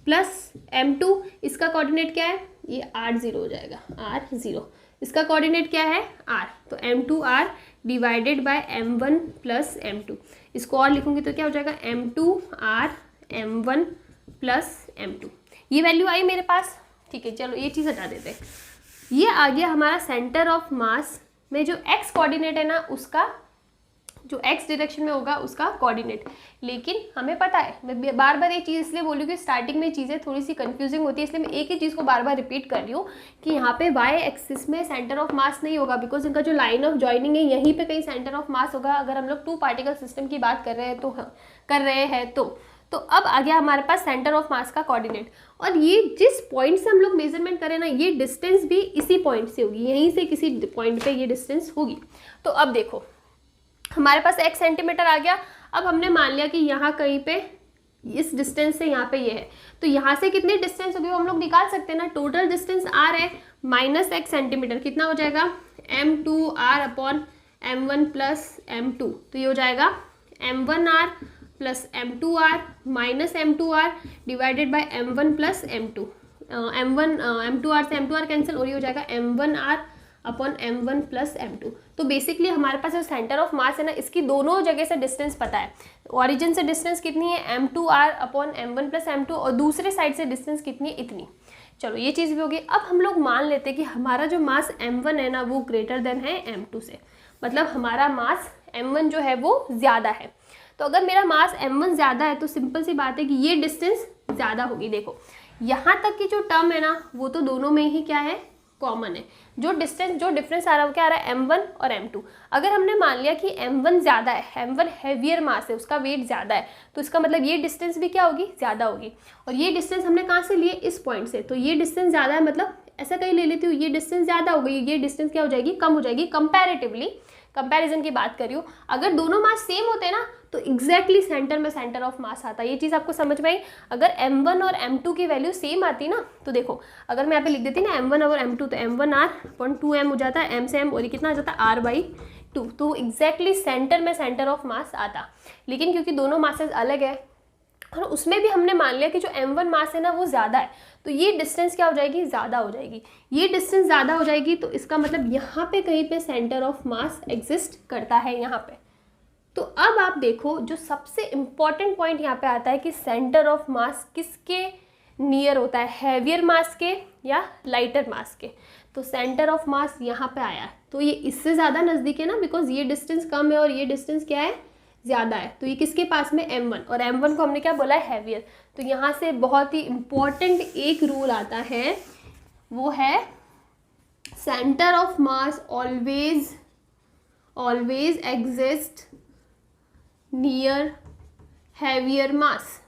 प्लस m2, इसका कोऑर्डिनेट क्या है, ये r0 हो जाएगा, r0। इसका कोऑर्डिनेट क्या है, r, तो m2r divided by m1 plus m2। इसको और लिखूंगी तो क्या हो जाएगा m2r m1 प्लस m2। ये वैल्यू आई मेरे पास, ठीक है। चलो ये चीज़ हटा देते हैं। ये आ गया हमारा सेंटर ऑफ मास में जो x कोऑर्डिनेट है ना, उसका जो x डायरेक्शन में होगा उसका कोऑर्डिनेट। लेकिन हमें पता है, मैं बार बार ये चीज़ इसलिए बोलूँ कि स्टार्टिंग में चीज़ें थोड़ी सी कंफ्यूजिंग होती है, इसलिए मैं एक ही चीज़ को बार बार रिपीट कर रही हूँ कि यहाँ पे y एक्सिस में सेंटर ऑफ मास नहीं होगा, बिकॉज इनका जो लाइन ऑफ जॉइनिंग है यहीं पे कहीं सेंटर ऑफ मास होगा, अगर हम लोग 2 पार्टिकल सिस्टम की बात कर रहे हैं तो अब आ गया हमारे पास सेंटर ऑफ मास का कोऑर्डिनेट। और ये जिस पॉइंट से हम लोग मेजरमेंट करें ना, ये डिस्टेंस भी इसी पॉइंट से होगी, यहीं से किसी पॉइंट पे ये डिस्टेंस होगी। तो अब देखो हमारे पास x सेंटीमीटर आ गया। अब हमने मान लिया कि यहाँ कहीं पे इस डिस्टेंस से यहाँ पे ये है, तो यहाँ से कितनी डिस्टेंस होगी वो हम लोग निकाल सकते हैं ना। टोटल डिस्टेंस r है माइनस x सेंटीमीटर, कितना हो जाएगा m2r upon m1 plus m2। तो ये हो जाएगा m1r plus m2r minus m2r divided by m1 plus m2। m2r से m2r कैंसिल और ये हो जाएगा m1r upon m1 plus m2। तो बेसिकली हमारे पास जो सेंटर ऑफ मास है ना, इसकी दोनों जगह से डिस्टेंस पता है। ओरिजिन से डिस्टेंस कितनी है m2r upon m1 plus m2 और दूसरे साइड से डिस्टेंस कितनी है, इतनी। चलो ये चीज़ भी होगी। अब हम लोग मान लेते हैं कि हमारा जो मास m1 है ना वो ग्रेटर देन है m2 से, मतलब हमारा मास m1 जो है वो ज़्यादा है। तो अगर मेरा मास m1 ज़्यादा है तो सिंपल सी बात है कि ये डिस्टेंस ज़्यादा होगी। देखो यहाँ तक की जो टर्म है ना वो तो दोनों में ही क्या है, कॉमन है। जो डिफरेंस आ रहा है वो क्या आ रहा है, m1 और m2। अगर हमने मान लिया कि m1 ज़्यादा है, m1 हैवियर मास है, उसका वेट ज़्यादा है, तो इसका मतलब ये डिस्टेंस भी क्या होगी, ज़्यादा होगी। और ये डिस्टेंस हमने कहाँ से लिए, इस पॉइंट से, तो ये डिस्टेंस ज़्यादा है, मतलब ऐसा कहीं ले लेती हूँ, ये डिस्टेंस ज़्यादा हो गई, ये डिस्टेंस क्या हो जाएगी, कम हो जाएगी। कंपैरेटिवली, कंपैरिजन की बात कर रही हूँ, अगर दोनों मास सेम होते हैं ना तो एग्जैक्टली सेंटर में सेंटर ऑफ मास आता है। ये चीज़ आपको समझ में आई। अगर m1 और m2 की वैल्यू सेम आती ना, तो देखो अगर मैं यहाँ पे लिख देती ना m1 और m2, तो m1r अपॉन 2m हो जाता है, m से m और ये कितना आ जाता है r/2। तो एग्जैक्टली सेंटर में सेंटर ऑफ मास आता। लेकिन क्योंकि दोनों मासेस अलग है और उसमें भी हमने मान लिया कि जो m1 मास है ना वो ज़्यादा है, तो ये डिस्टेंस क्या हो जाएगी, ज़्यादा हो जाएगी। ये डिस्टेंस ज़्यादा हो जाएगी तो इसका मतलब यहाँ पे कहीं पे सेंटर ऑफ मास एग्जिस्ट करता है यहाँ पे। तो अब आप देखो जो सबसे इम्पॉर्टेंट पॉइंट यहाँ पे आता है कि सेंटर ऑफ मास किसके नियर होता है, हैवियर मास के या लाइटर मास के। तो सेंटर ऑफ मास यहाँ पे आया है, तो ये इससे ज़्यादा नज़दीक है ना, बिकॉज ये डिस्टेंस कम है और ये डिस्टेंस क्या है, ज़्यादा है। तो ये किसके पास में, m1, और m1 को हमने क्या बोला है, हैवियर। तो यहाँ से बहुत ही इम्पॉर्टेंट एक रूल आता है, वो है centre of mass always exist near heavier mass.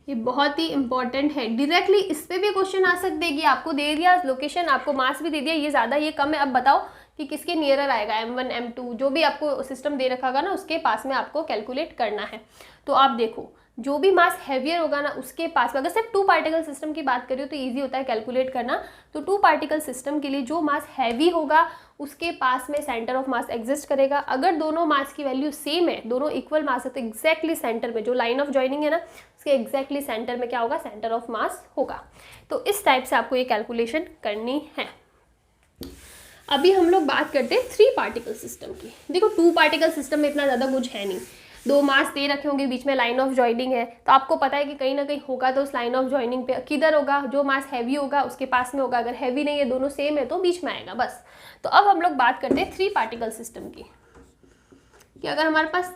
ये बहुत ही इंपॉर्टेंट है। डायरेक्टली इस पे भी क्वेश्चन आ सकते हैं कि आपको दे दिया लोकेशन, आपको मास भी दे दिया, ये ज़्यादा ये कम है, अब बताओ कि किसके नियरर आएगा, m1 m2 जो भी आपको सिस्टम दे रखा होगा ना उसके पास में आपको कैलकुलेट करना है। तो आप देखो जो भी मास हैवियर होगा ना उसके पास में, अगर सिर्फ 2 पार्टिकल सिस्टम की बात करिए तो ईजी होता है कैलकुलेट करना। तो 2 पार्टिकल सिस्टम के लिए जो मास हैवी होगा उसके पास में सेंटर ऑफ मास एग्जिस्ट करेगा। अगर दोनों मास की वैल्यू सेम है, दोनों इक्वल मास है, तो एग्जैक्टली सेंटर में जो लाइन ऑफ जॉइनिंग है ना उसके एग्जैक्टली सेंटर में क्या होगा, सेंटर ऑफ मास होगा। तो इस टाइप से आपको ये कैलकुलेशन करनी है। अभी हम लोग बात करते हैं 3 पार्टिकल सिस्टम की। देखो 2 पार्टिकल सिस्टम में इतना ज़्यादा कुछ है नहीं, 2 मास दे रखे होंगे, बीच में लाइन ऑफ जॉइनिंग है, तो आपको पता है कि कहीं ना कहीं होगा, तो उस लाइन ऑफ जॉइनिंग पे किधर होगा, जो मास हैवी होगा उसके पास में होगा, अगर हैवी नहीं है दोनों सेम है तो बीच में आएगा बस। तो अब हम लोग बात करते हैं 3 पार्टिकल सिस्टम की, कि अगर हमारे पास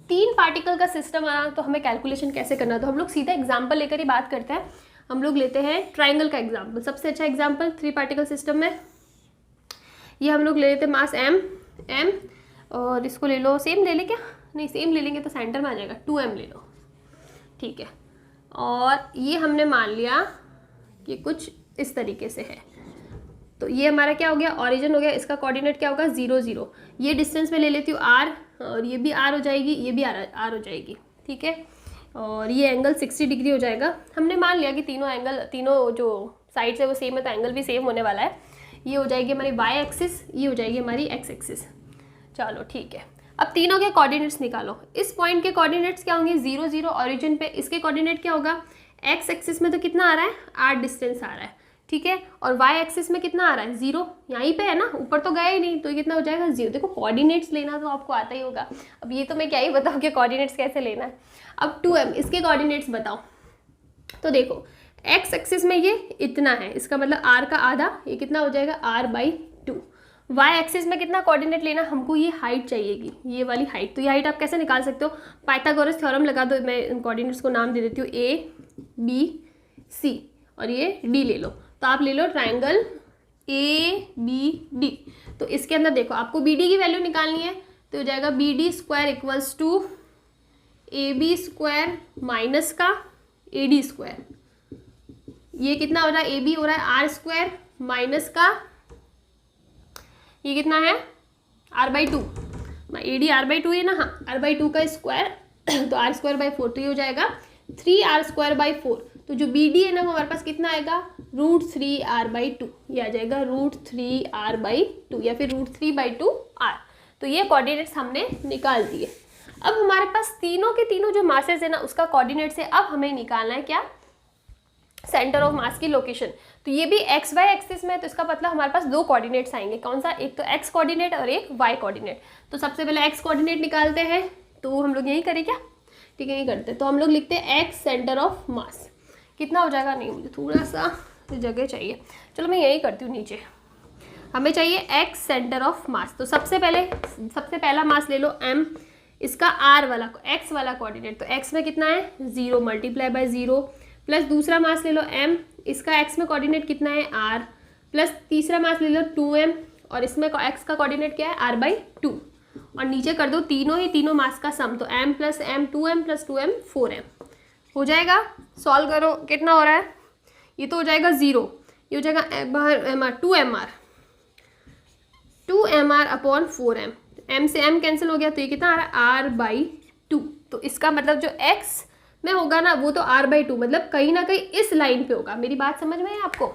3 पार्टिकल का सिस्टम आना तो हमें कैलकुलेशन कैसे करना। तो हम लोग सीधा एग्जाम्पल लेकर ही बात करते हैं। हम लोग लेते हैं ट्राइंगल का एग्जाम्पल, सबसे अच्छा एग्जाम्पल 3 पार्टिकल सिस्टम में। ये हम लोग ले लेते हैं मास m, और इसको ले लो, सेम ले ले क्या, नहीं सेम ले लेंगे तो सेंटर में आ जाएगा, 2m ले लो, ठीक है। और ये हमने मान लिया कि कुछ इस तरीके से है, तो ये हमारा क्या हो गया, ओरिजिन हो गया, इसका कोऑर्डिनेट क्या होगा, 0 0। ये डिस्टेंस में ले लेती हूँ r, और ये भी r हो जाएगी, ये भी r हो जाएगी, ठीक है। और ये एंगल 60 डिग्री हो जाएगा। हमने मान लिया कि तीनों जो साइड्स है वो सेम है, तो एंगल भी सेम होने वाला है। ये हो जाएगी हमारी y एक्सिस, ये हो जाएगी हमारी x एक्सिस। चलो ठीक है, अब तीनों के कोऑर्डिनेट्स निकालो। इस पॉइंट के कोऑर्डिनेट्स क्या होंगे, 0 0 ओरिजिन पे। इसके कोऑर्डिनेट क्या होगा, x एक्सिस में तो कितना आ रहा है, r डिस्टेंस आ रहा है, ठीक है। और वाई एक्सिस में कितना आ रहा है 0, यहीं पे है ना, ऊपर तो गया ही नहीं, तो ये कितना हो जाएगा 0। देखो कोऑर्डिनेट्स लेना तो आपको आता ही होगा, अब ये तो मैं क्या ही बताऊँ कि कोऑर्डिनेट्स कैसे लेना है। अब 2m इसके कोऑर्डिनेट्स बताओ, तो देखो एक्स एक्सिस में ये इतना है, इसका मतलब r का आधा, ये कितना हो जाएगा r/2। वाई एक्सिस में कितना कोऑर्डिनेट लेना, हमको ये हाइट चाहिएगी, ये वाली हाइट। तो ये हाइट आप कैसे निकाल सकते हो, पाइथागोरस थ्योरम लगा दो, मैं इन कोऑर्डिनेट्स को नाम दे देती हूँ A B C और ये D ले लो, तो आप ले लो ट्राइंगल ABD। तो इसके अंदर देखो आपको BD की वैल्यू निकालनी है, तो हो जाएगा BD square equals to AB square minus का AD स्क्वायर। ये कितना हो रहा है, AB हो रहा है r स्क्वायर माइनस का ये कितना है r/2, AD r/2 है ना, हाँ r/2 का स्क्वायर तो r²/4, तो ये हो जाएगा 3r²/4। तो जो BD है ना वो हमारे पास कितना आएगा √3r/2, ये आ जाएगा √3r/2 या फिर √3/2r। तो ये कोऑर्डिनेट्स हमने निकाल दिए। अब हमारे पास तीनों के तीनों जो मासेस है ना उसका कोऑर्डिनेट्स है, अब हमें निकालना है क्या, सेंटर ऑफ मास की लोकेशन। तो ये भी एक्स वाई एक्सिस में है, तो इसका मतलब हमारे पास दो कोऑर्डिनेट्स आएंगे, कौन सा, एक तो एक्स कोऑर्डिनेट और एक वाई कोऑर्डिनेट। तो सबसे पहले एक्स कोऑर्डिनेट निकालते हैं, तो हम लोग यही करें क्या, ठीक है यही करते, तो हम लोग लिखते हैं एक्स सेंटर ऑफ मास, कितना हो जाएगा, नहीं मुझे थोड़ा सा जगह चाहिए, चलो मैं यही करती हूँ, नीचे हमें चाहिए एक्स सेंटर ऑफ मास। तो सबसे पहला मास ले लो m, इसका r वाला x वाला कोऑर्डिनेट, तो x में कितना है 0 मल्टीप्लाई बाय 0, प्लस दूसरा मास ले लो m, इसका x में कोऑर्डिनेट कितना है r, प्लस तीसरा मास ले लो 2m और इसमें x का कोऑर्डिनेट क्या है r/2, और नीचे कर दो तीनों मास का सम, तो m plus m 2m plus 2m 4m हो जाएगा। सॉल्व करो कितना हो रहा है, ये तो हो जाएगा 0, ये हो जाएगा बाहर 2mr अपॉन 4m, m से m कैंसिल हो गया, तो ये कितना आ रहा है r/2। तो इसका मतलब जो x में होगा ना वो तो r/2, मतलब कहीं ना कहीं इस लाइन पे होगा। मेरी बात समझ में है आपको,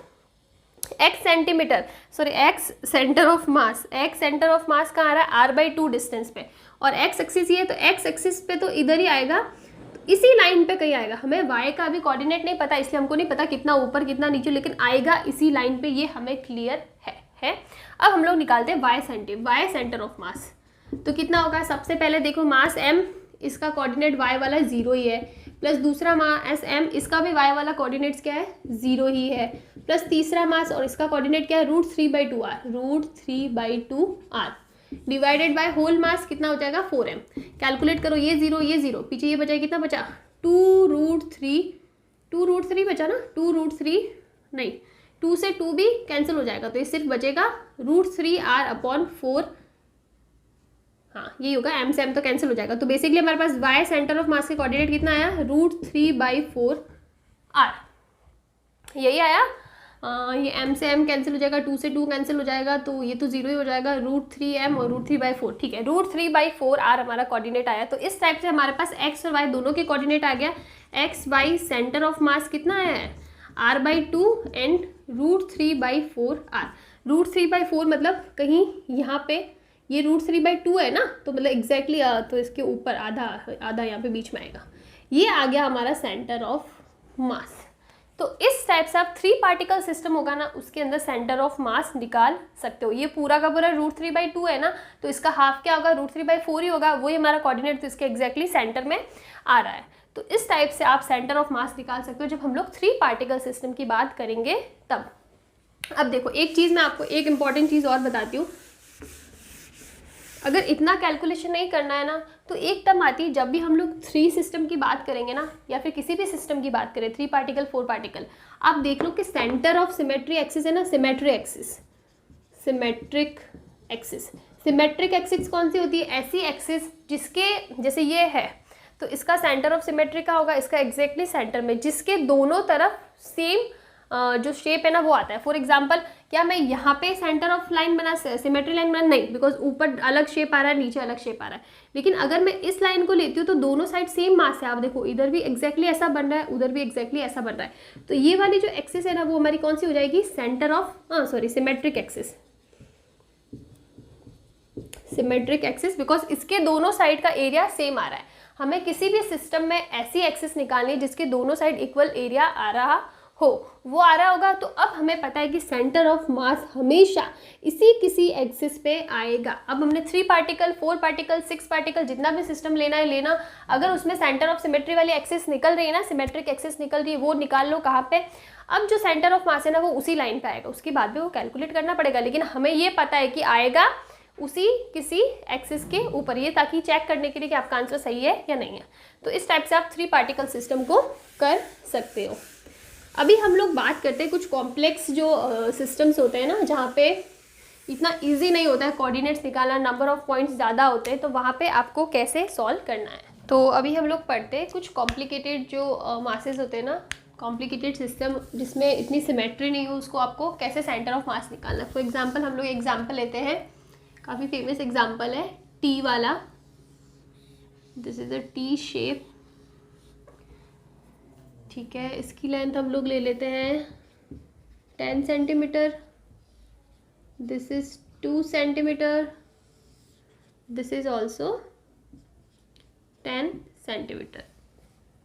x centimetre sorry x centre of mass, x centre of मास कहाँ आ रहा है r/2 डिस्टेंस पे, और x एक्सिस ये, तो x एक्सिस पे तो इधर ही आएगा, तो इसी लाइन पे कहीं आएगा। हमें y का अभी कोऑर्डिनेट नहीं पता, इसलिए हमको नहीं पता कितना ऊपर कितना नीचे, लेकिन आएगा इसी लाइन पे, ये हमें क्लियर है। अब हम लोग निकालते हैं y सेंटर ऑफ मास, तो कितना होगा, सबसे पहले देखो मास m, इसका कोऑर्डिनेट y वाला 0 ही है, प्लस दूसरा मास m, इसका भी y वाला कोऑर्डिनेट्स क्या है 0 ही है, प्लस तीसरा मास और इसका कोऑर्डिनेट क्या है √3/2r, डिवाइडेड बाय होल मास कितना हो जाएगा 4m। कैलकुलेट करो, ये 0 पीछे ये बचा, कितना बचा 2√3 बचा ना, 2√3 नहीं, 2 से 2 भी कैंसिल हो जाएगा, तो ये सिर्फ बचेगा √3r/4, हाँ यही होगा, m से m तो कैंसिल हो जाएगा। तो बेसिकली हमारे पास y सेंटर ऑफ मास के कोऑर्डिनेट कितना आया √3/4r, यही आया। ये m से m कैंसिल हो जाएगा, 2 से 2 कैंसिल हो जाएगा, तो ये तो 0 ही हो जाएगा, √3m और √3/4, ठीक है √3/4r हमारा कोऑर्डिनेट आया। तो इस टाइप से हमारे पास x और y दोनों के कोऑर्डिनेट आ गया। x y सेंटर ऑफ मास कितना आया है r/2 एंड √3/4r। √3/4 मतलब कहीं यहाँ पे ये √3/2 है ना, तो मतलब एग्जैक्टली तो इसके ऊपर आधा यहाँ पे बीच में आएगा, ये आ गया हमारा सेंटर ऑफ मास। तो इस टाइप से आप 3 पार्टिकल सिस्टम होगा ना, उसके अंदर सेंटर ऑफ मास निकाल सकते हो। ये पूरा का पूरा √3/2 है ना, तो इसका हाफ क्या होगा √3/4 ही होगा, वही हमारा कोऑर्डिनेट, तो इसके एग्जैक्टली सेंटर में आ रहा है। तो इस टाइप से आप सेंटर ऑफ मास निकाल सकते हो जब हम लोग 3 पार्टिकल सिस्टम की बात करेंगे तब। अब देखो एक चीज़ मैं आपको एक इंपॉर्टेंट चीज़ और बताती हूँ, अगर इतना कैलकुलेशन नहीं करना है ना, तो एक टर्म आती है जब भी हम लोग 3 सिस्टम की बात करेंगे ना, या फिर किसी भी सिस्टम की बात करें 3 पार्टिकल 4 पार्टिकल, आप देख लो कि सेंटर ऑफ सिमेट्री एक्सिस है ना, सिमेट्रिक एक्सिस कौन सी होती है, ऐसी एक्सिस जिसके जैसे ये है, तो इसका सेंटर ऑफ सिमेट्री का होगा इसका एग्जैक्टली सेंटर में, जिसके दोनों तरफ सेम जो शेप है ना वो आता है। फॉर एग्जांपल क्या मैं यहाँ पे सेंटर ऑफ लाइन बना, सिमेट्री लाइन बना, नहीं, बिकॉज ऊपर अलग शेप आ रहा है, नीचे अलग शेप आ रहा है। लेकिन अगर मैं इस लाइन को लेती हूँ तो दोनों साइड सेम मास है, आप देखो इधर भी एग्जैक्टली ऐसा बन रहा है, उधर भी एग्जैक्टली ऐसा बन रहा है, तो ये वाली जो एक्सिस है ना वो हमारी कौन सी हो जाएगी, centre of symmetric axis, because इसके दोनों साइड का एरिया सेम आ रहा है। हमें किसी भी सिस्टम में ऐसी एक्सिस निकालनी है जिसके दोनों साइड इक्वल एरिया आ रहा हो वो आ रहा होगा। तो अब हमें पता है कि सेंटर ऑफ मास हमेशा इसी किसी एक्सिस पे आएगा। अब हमने 3 पार्टिकल, 4 पार्टिकल, 6 पार्टिकल, जितना भी सिस्टम लेना है लेना, अगर उसमें सेंटर ऑफ सिमेट्री वाली एक्सिस निकल रही है ना, सिमेट्रिक एक्सिस निकल रही है, वो निकाल लो कहाँ पे। अब जो सेंटर ऑफ मास है ना वो उसी लाइन पे आएगा, उसके बाद भी वो कैलकुलेट करना पड़ेगा, लेकिन हमें ये पता है कि आएगा उसी किसी एक्सिस के ऊपर, ये ताकि चेक करने के लिए कि आपका आंसर सही है या नहीं है। तो इस टाइप से आप 3 पार्टिकल सिस्टम को कर सकते हो। अभी हम लोग बात करते हैं कुछ कॉम्प्लेक्स जो सिस्टम्स होते हैं ना, जहाँ पे इतना इजी नहीं होता है कोऑर्डिनेट्स निकालना, नंबर ऑफ पॉइंट्स ज़्यादा होते हैं, तो वहाँ पे आपको कैसे सॉल्व करना है। तो अभी हम लोग पढ़ते हैं कुछ कॉम्प्लिकेटेड जो मासेस होते हैं ना, कॉम्प्लिकेटेड सिस्टम जिसमें इतनी सिमेट्री नहीं हो, उसको आपको कैसे सेंटर ऑफ मास निकालना है। फॉर एग्जाम्पल हम लोग एग्जाम्पल लेते हैं, काफ़ी फेमस एग्जाम्पल है टी वाला। This is a T shape, ठीक है। इसकी लेंथ हम लोग ले लेते हैं 10 centimetre, this is 2 centimetre, this is also 10 centimetre,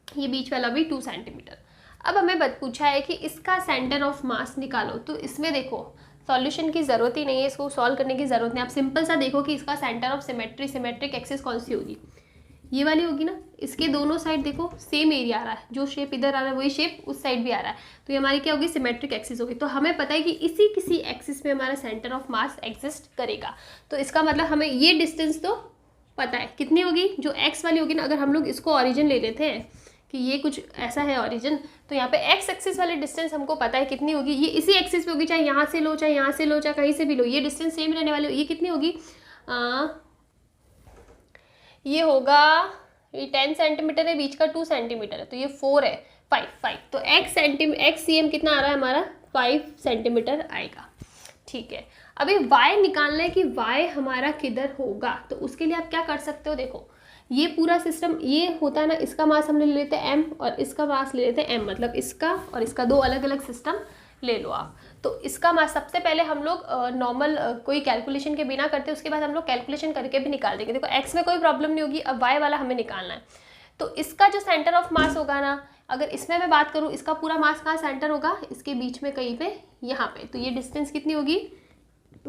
ये बीच वाला भी 2 सेंटीमीटर। अब हमें पूछा है कि इसका सेंटर ऑफ मास निकालो। तो इसमें देखो सॉल्यूशन की ज़रूरत ही नहीं है, इसको सॉल्व करने की ज़रूरत नहीं। आप सिंपल सा देखो कि इसका सेंटर ऑफ सिमेट्रिक एक्सिस कौन सी होगी, ये वाली होगी ना। इसके दोनों साइड देखो सेम एरिया आ रहा है, जो शेप इधर आ रहा है वही शेप उस साइड भी आ रहा है, तो ये हमारी क्या होगी, सिमेट्रिक एक्सिस होगी। तो हमें पता है कि इसी किसी एक्सिस में हमारा सेंटर ऑफ मास एग्जिस्ट करेगा। तो इसका मतलब हमें ये डिस्टेंस तो पता है कितनी होगी, जो एक्स वाली होगी ना। अगर हम लोग इसको ऑरिजिन ले लेते हैं कि ये कुछ ऐसा है ऑरिजिन, तो यहाँ पे एक्स एक्सिस वाली डिस्टेंस हमको पता है कितनी होगी, ये इसी एक्सिस पे होगी, चाहे यहाँ से लो, चाहे यहाँ से लो, चाहे कहीं से भी लो, ये डिस्टेंस सेम रहने वाली। ये कितनी होगी, ये होगा, ये 10 सेंटीमीटर है, बीच का 2 सेंटीमीटर है, तो ये 4 है, 5 तो एक्स सी एम कितना आ रहा है हमारा, 5 सेंटीमीटर आएगा, ठीक है। अभी y निकालना है कि y हमारा किधर होगा, तो उसके लिए आप क्या कर सकते हो, देखो ये पूरा सिस्टम ये होता है ना, इसका मास हम ले लेते हैं m और इसका मास ले लेते हैं m, मतलब इसका और इसका 2 अलग अलग सिस्टम ले लो आप। तो इसका मास सबसे पहले हम लोग नॉर्मल कोई कैलकुलेशन के बिना करते, उसके बाद हम लोग कैलकुलेशन करके भी निकाल देंगे। देखो x में कोई प्रॉब्लम नहीं होगी, अब y वाला हमें निकालना है। तो इसका जो सेंटर ऑफ मास होगा ना, अगर इसमें मैं बात करूँ, इसका पूरा मास कहाँ सेंटर होगा, इसके बीच में कहीं पे यहाँ पे। तो ये डिस्टेंस कितनी होगी,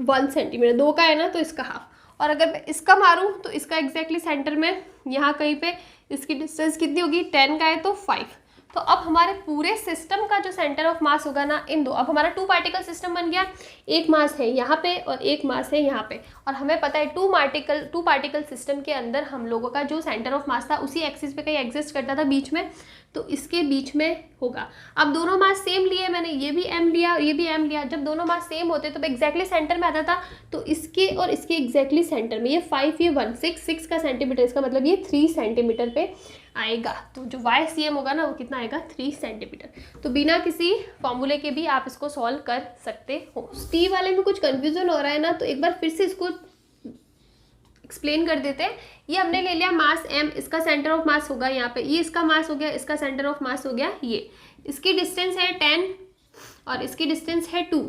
1 सेंटीमीटर, 2 का है ना तो इसका हाफ। और अगर मैं इसका मारूँ तो इसका एग्जैक्टली सेंटर में यहाँ कहीं पे इसकी डिस्टेंस कितनी होगी, 10 का है तो 5। तो अब हमारे पूरे सिस्टम का जो सेंटर ऑफ मास होगा ना, इन दो, अब हमारा 2 पार्टिकल सिस्टम बन गया, एक मास है यहाँ पे और एक मास है यहाँ पे। और हमें पता है 2 पार्टिकल सिस्टम के अंदर हम लोगों का जो सेंटर ऑफ मास था उसी एक्सिस पे कहीं एग्जिस्ट करता था बीच में, तो इसके बीच में होगा। अब दोनों मास सेम लिए मैंने, ये भी m लिया और ये भी m लिया। जब दोनों मास सेम होते तो एग्जैक्टली सेंटर में आता था, तो इसके और इसके एग्जैक्टली सेंटर में, ये 5 ये 1 6 का सेंटीमीटर, इसका मतलब ये 3 सेंटीमीटर पे आएगा। तो जो YCM होगा ना वो कितना आएगा, 3 सेंटीमीटर। तो बिना किसी फॉर्मूले के भी आप इसको सॉल्व कर सकते हो। टी वाले में कुछ कन्फ्यूजन हो रहा है ना, तो एक बार फिर से इसको एक्सप्लेन कर देते हैं। ये हमने ले लिया मास m, इसका सेंटर ऑफ मास होगा यहाँ पे, ये इसका मास हो गया, इसका सेंटर ऑफ मास हो गया ये, इसकी डिस्टेंस है 10 और इसकी डिस्टेंस है 2।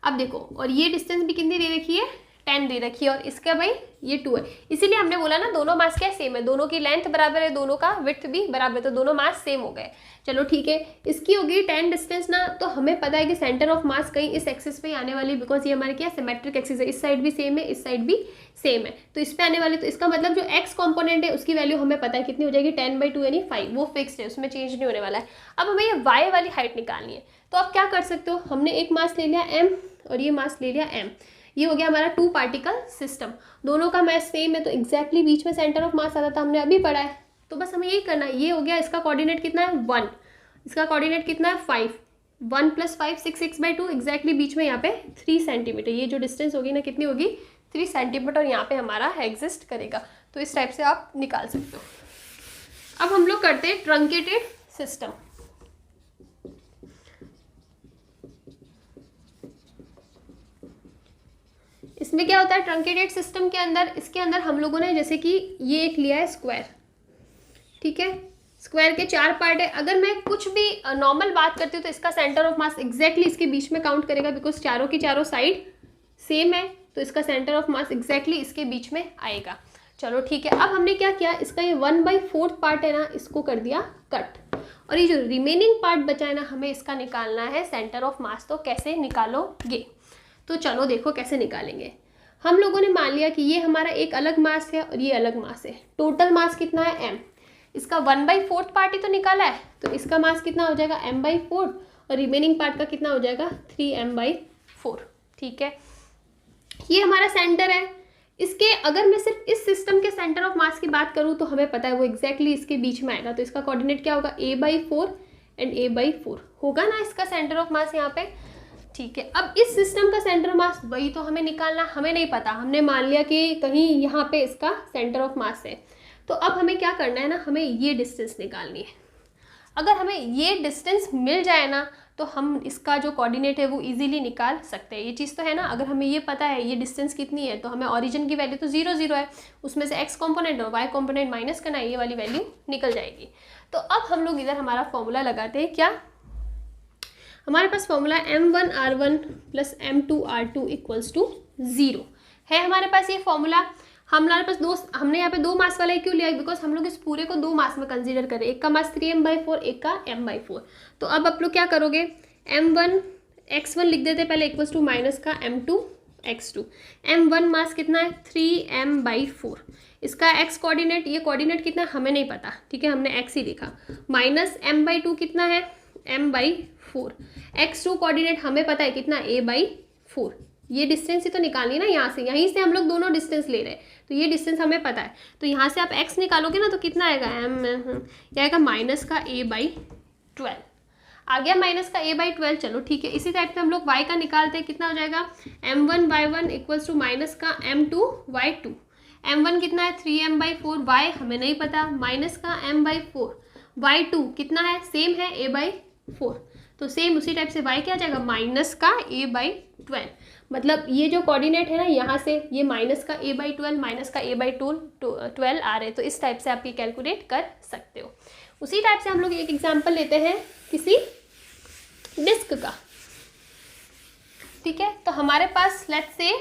अब देखो, और ये डिस्टेंस भी कितनी दे रखी है, 10 दे रखी है, और इसका भाई ये 2 है। इसीलिए हमने बोला ना दोनों मास क्या सेम है, दोनों की लेंथ बराबर है, दोनों का विड्थ भी बराबर है, तो दोनों मास सेम हो गए। चलो ठीक है, इसकी होगी 10 डिस्टेंस ना, तो हमें पता है कि सेंटर ऑफ मास कहीं इस एक्सिस पे आने वाली, बिकॉज ये हमारे क्या सिमेट्रिक एक्सिस है, इस साइड भी सेम है, इस साइड भी सेम है, तो इस पे आने वाली। तो इसका मतलब जो x कॉम्पोनेंट है उसकी वैल्यू हमें पता है कितनी हो जाएगी, 10/2 यानी 5, वो फिक्स्ड है, उसमें चेंज नहीं होने वाला है। अब हमें ये y वाली हाइट निकालनी है, तो आप क्या कर सकते हो, हमने एक मास ले लिया m और ये मास ले लिया m, ये हो गया हमारा 2 पार्टिकल सिस्टम, दोनों का मास सेम है, तो एग्जैक्टली बीच में सेंटर ऑफ मास आता था, हमने अभी पढ़ा है। तो बस हमें यही करना है, ये हो गया, इसका कोऑर्डिनेट कितना है 1, इसका कोऑर्डिनेट कितना है 5, 1 + 5 6/2, एग्जैक्टली बीच में यहाँ पे 3 सेंटीमीटर, ये जो डिस्टेंस होगी ना कितनी होगी, 3 सेंटीमीटर यहाँ पे हमारा एग्जिस्ट करेगा। तो इस टाइप से आप निकाल सकते हो। अब हम लोग करते हैं ट्रंकेटेड सिस्टम। इसमें क्या होता है ट्रंकेटेड सिस्टम के अंदर, इसके अंदर हम लोगों ने जैसे कि ये एक लिया है स्क्वायर, ठीक है, स्क्वायर के 4 पार्ट है। अगर मैं कुछ भी नॉर्मल बात करती हूँ तो इसका सेंटर ऑफ मास एग्जैक्टली इसके बीच में काउंट करेगा, बिकॉज चारों की चारों साइड सेम है, तो इसका सेंटर ऑफ मास एग्जैक्टली इसके बीच में आएगा। चलो ठीक है, अब हमने क्या किया, इसका ये 1/4 पार्ट है ना, इसको कर दिया कट, और ये जो रिमेनिंग पार्ट बचा है ना, हमें इसका निकालना है सेंटर ऑफ मास। तो कैसे निकालोगे? तो चलो देखो कैसे निकालेंगे। हम लोगों ने मान लिया कि ये हमारा एक अलग मास है और ये अलग मास है। टोटल मास कितना है? m। इसका 1/4 पार्ट ही तो निकाला है, तो इसका मास कितना हो जाएगा? m/4, और रिमेनिंग पार्ट का कितना हो जाएगा? 3m/4। ठीक है, ये हमारा सेंटर है। इसके अगर मैं सिर्फ इस सिस्टम के सेंटर ऑफ मास की बात करूँ तो हमें पता है वो एग्जैक्टली इसके बीच में आएगा। तो इसका कोऑर्डिनेट क्या होगा? a/4 एंड a/4 होगा ना इसका सेंटर ऑफ मास यहाँ पे। ठीक है, अब इस सिस्टम का सेंटर मास वही तो हमें निकालना, हमें नहीं पता, हमने मान लिया कि कहीं यहाँ पे इसका सेंटर ऑफ मास है। तो अब हमें क्या करना है ना, हमें ये डिस्टेंस निकालनी है। अगर हमें ये डिस्टेंस मिल जाए ना तो हम इसका जो कोऑर्डिनेट है वो इजीली निकाल सकते हैं। ये चीज़ तो है ना, अगर हमें ये पता है ये डिस्टेंस कितनी है तो हमें ओरिजिन की वैल्यू तो 0 0 है, उसमें से x कॉम्पोनेंट और y कॉम्पोनेंट माइनस करना है, ये वाली वैल्यू निकल जाएगी। तो अब हम लोग इधर हमारा फॉर्मूला लगाते हैं। क्या हमारे पास formula m1r1 plus m2r2 equals to 0 है हमारे पास ये फॉर्मूला। हमारे पास हमने यहाँ पे 2 मास वाला क्यों लिया? बिकॉज हम लोग इस पूरे को 2 मास में कंसीडर करें, एक का मास 3m/4, एक का m/4। तो अब आप लोग क्या करोगे? m1 x1 लिख देते पहले इक्वल्स टू माइनस का m2 x2। m1 मास कितना है? 3m/4। इसका x कोऑर्डिनेट, ये कोऑर्डिनेट कितना हमें नहीं पता, ठीक है, हमने x ही लिखा। माइनस m/2 कितना है? m/4। x2 कोऑर्डिनेट हमें पता है कितना? a/4। ये डिस्टेंस ही तो निकालनी है ना, यहाँ से, यहीं से हम लोग दोनों डिस्टेंस ले रहे हैं, तो ये डिस्टेंस हमें पता है। तो यहाँ से आप x निकालोगे ना तो कितना आएगा? क्या आएगा? माइनस का a/12 आ गया, माइनस का a/12। चलो ठीक है, इसी टाइप से हम लोग y का निकालते हैं। कितना हो जाएगा? m1y1 इक्वल्स टू माइनस का m2y2। m1 कितना है? 3m/4, y हमें नहीं पता, माइनस का m/4। y2 कितना है? सेम है, a/4। तो सेम उसी टाइप से y क्या आ जाएगा? माइनस का a/12। मतलब ये जो कोऑर्डिनेट है ना, यहाँ से ये माइनस का a/12 माइनस का a/12 आ रहे हैं। तो इस टाइप से आप ये कैलकुलेट कर सकते हो। उसी टाइप से हम लोग एक एग्जांपल लेते हैं किसी डिस्क का। ठीक है, तो हमारे पास लेट्स से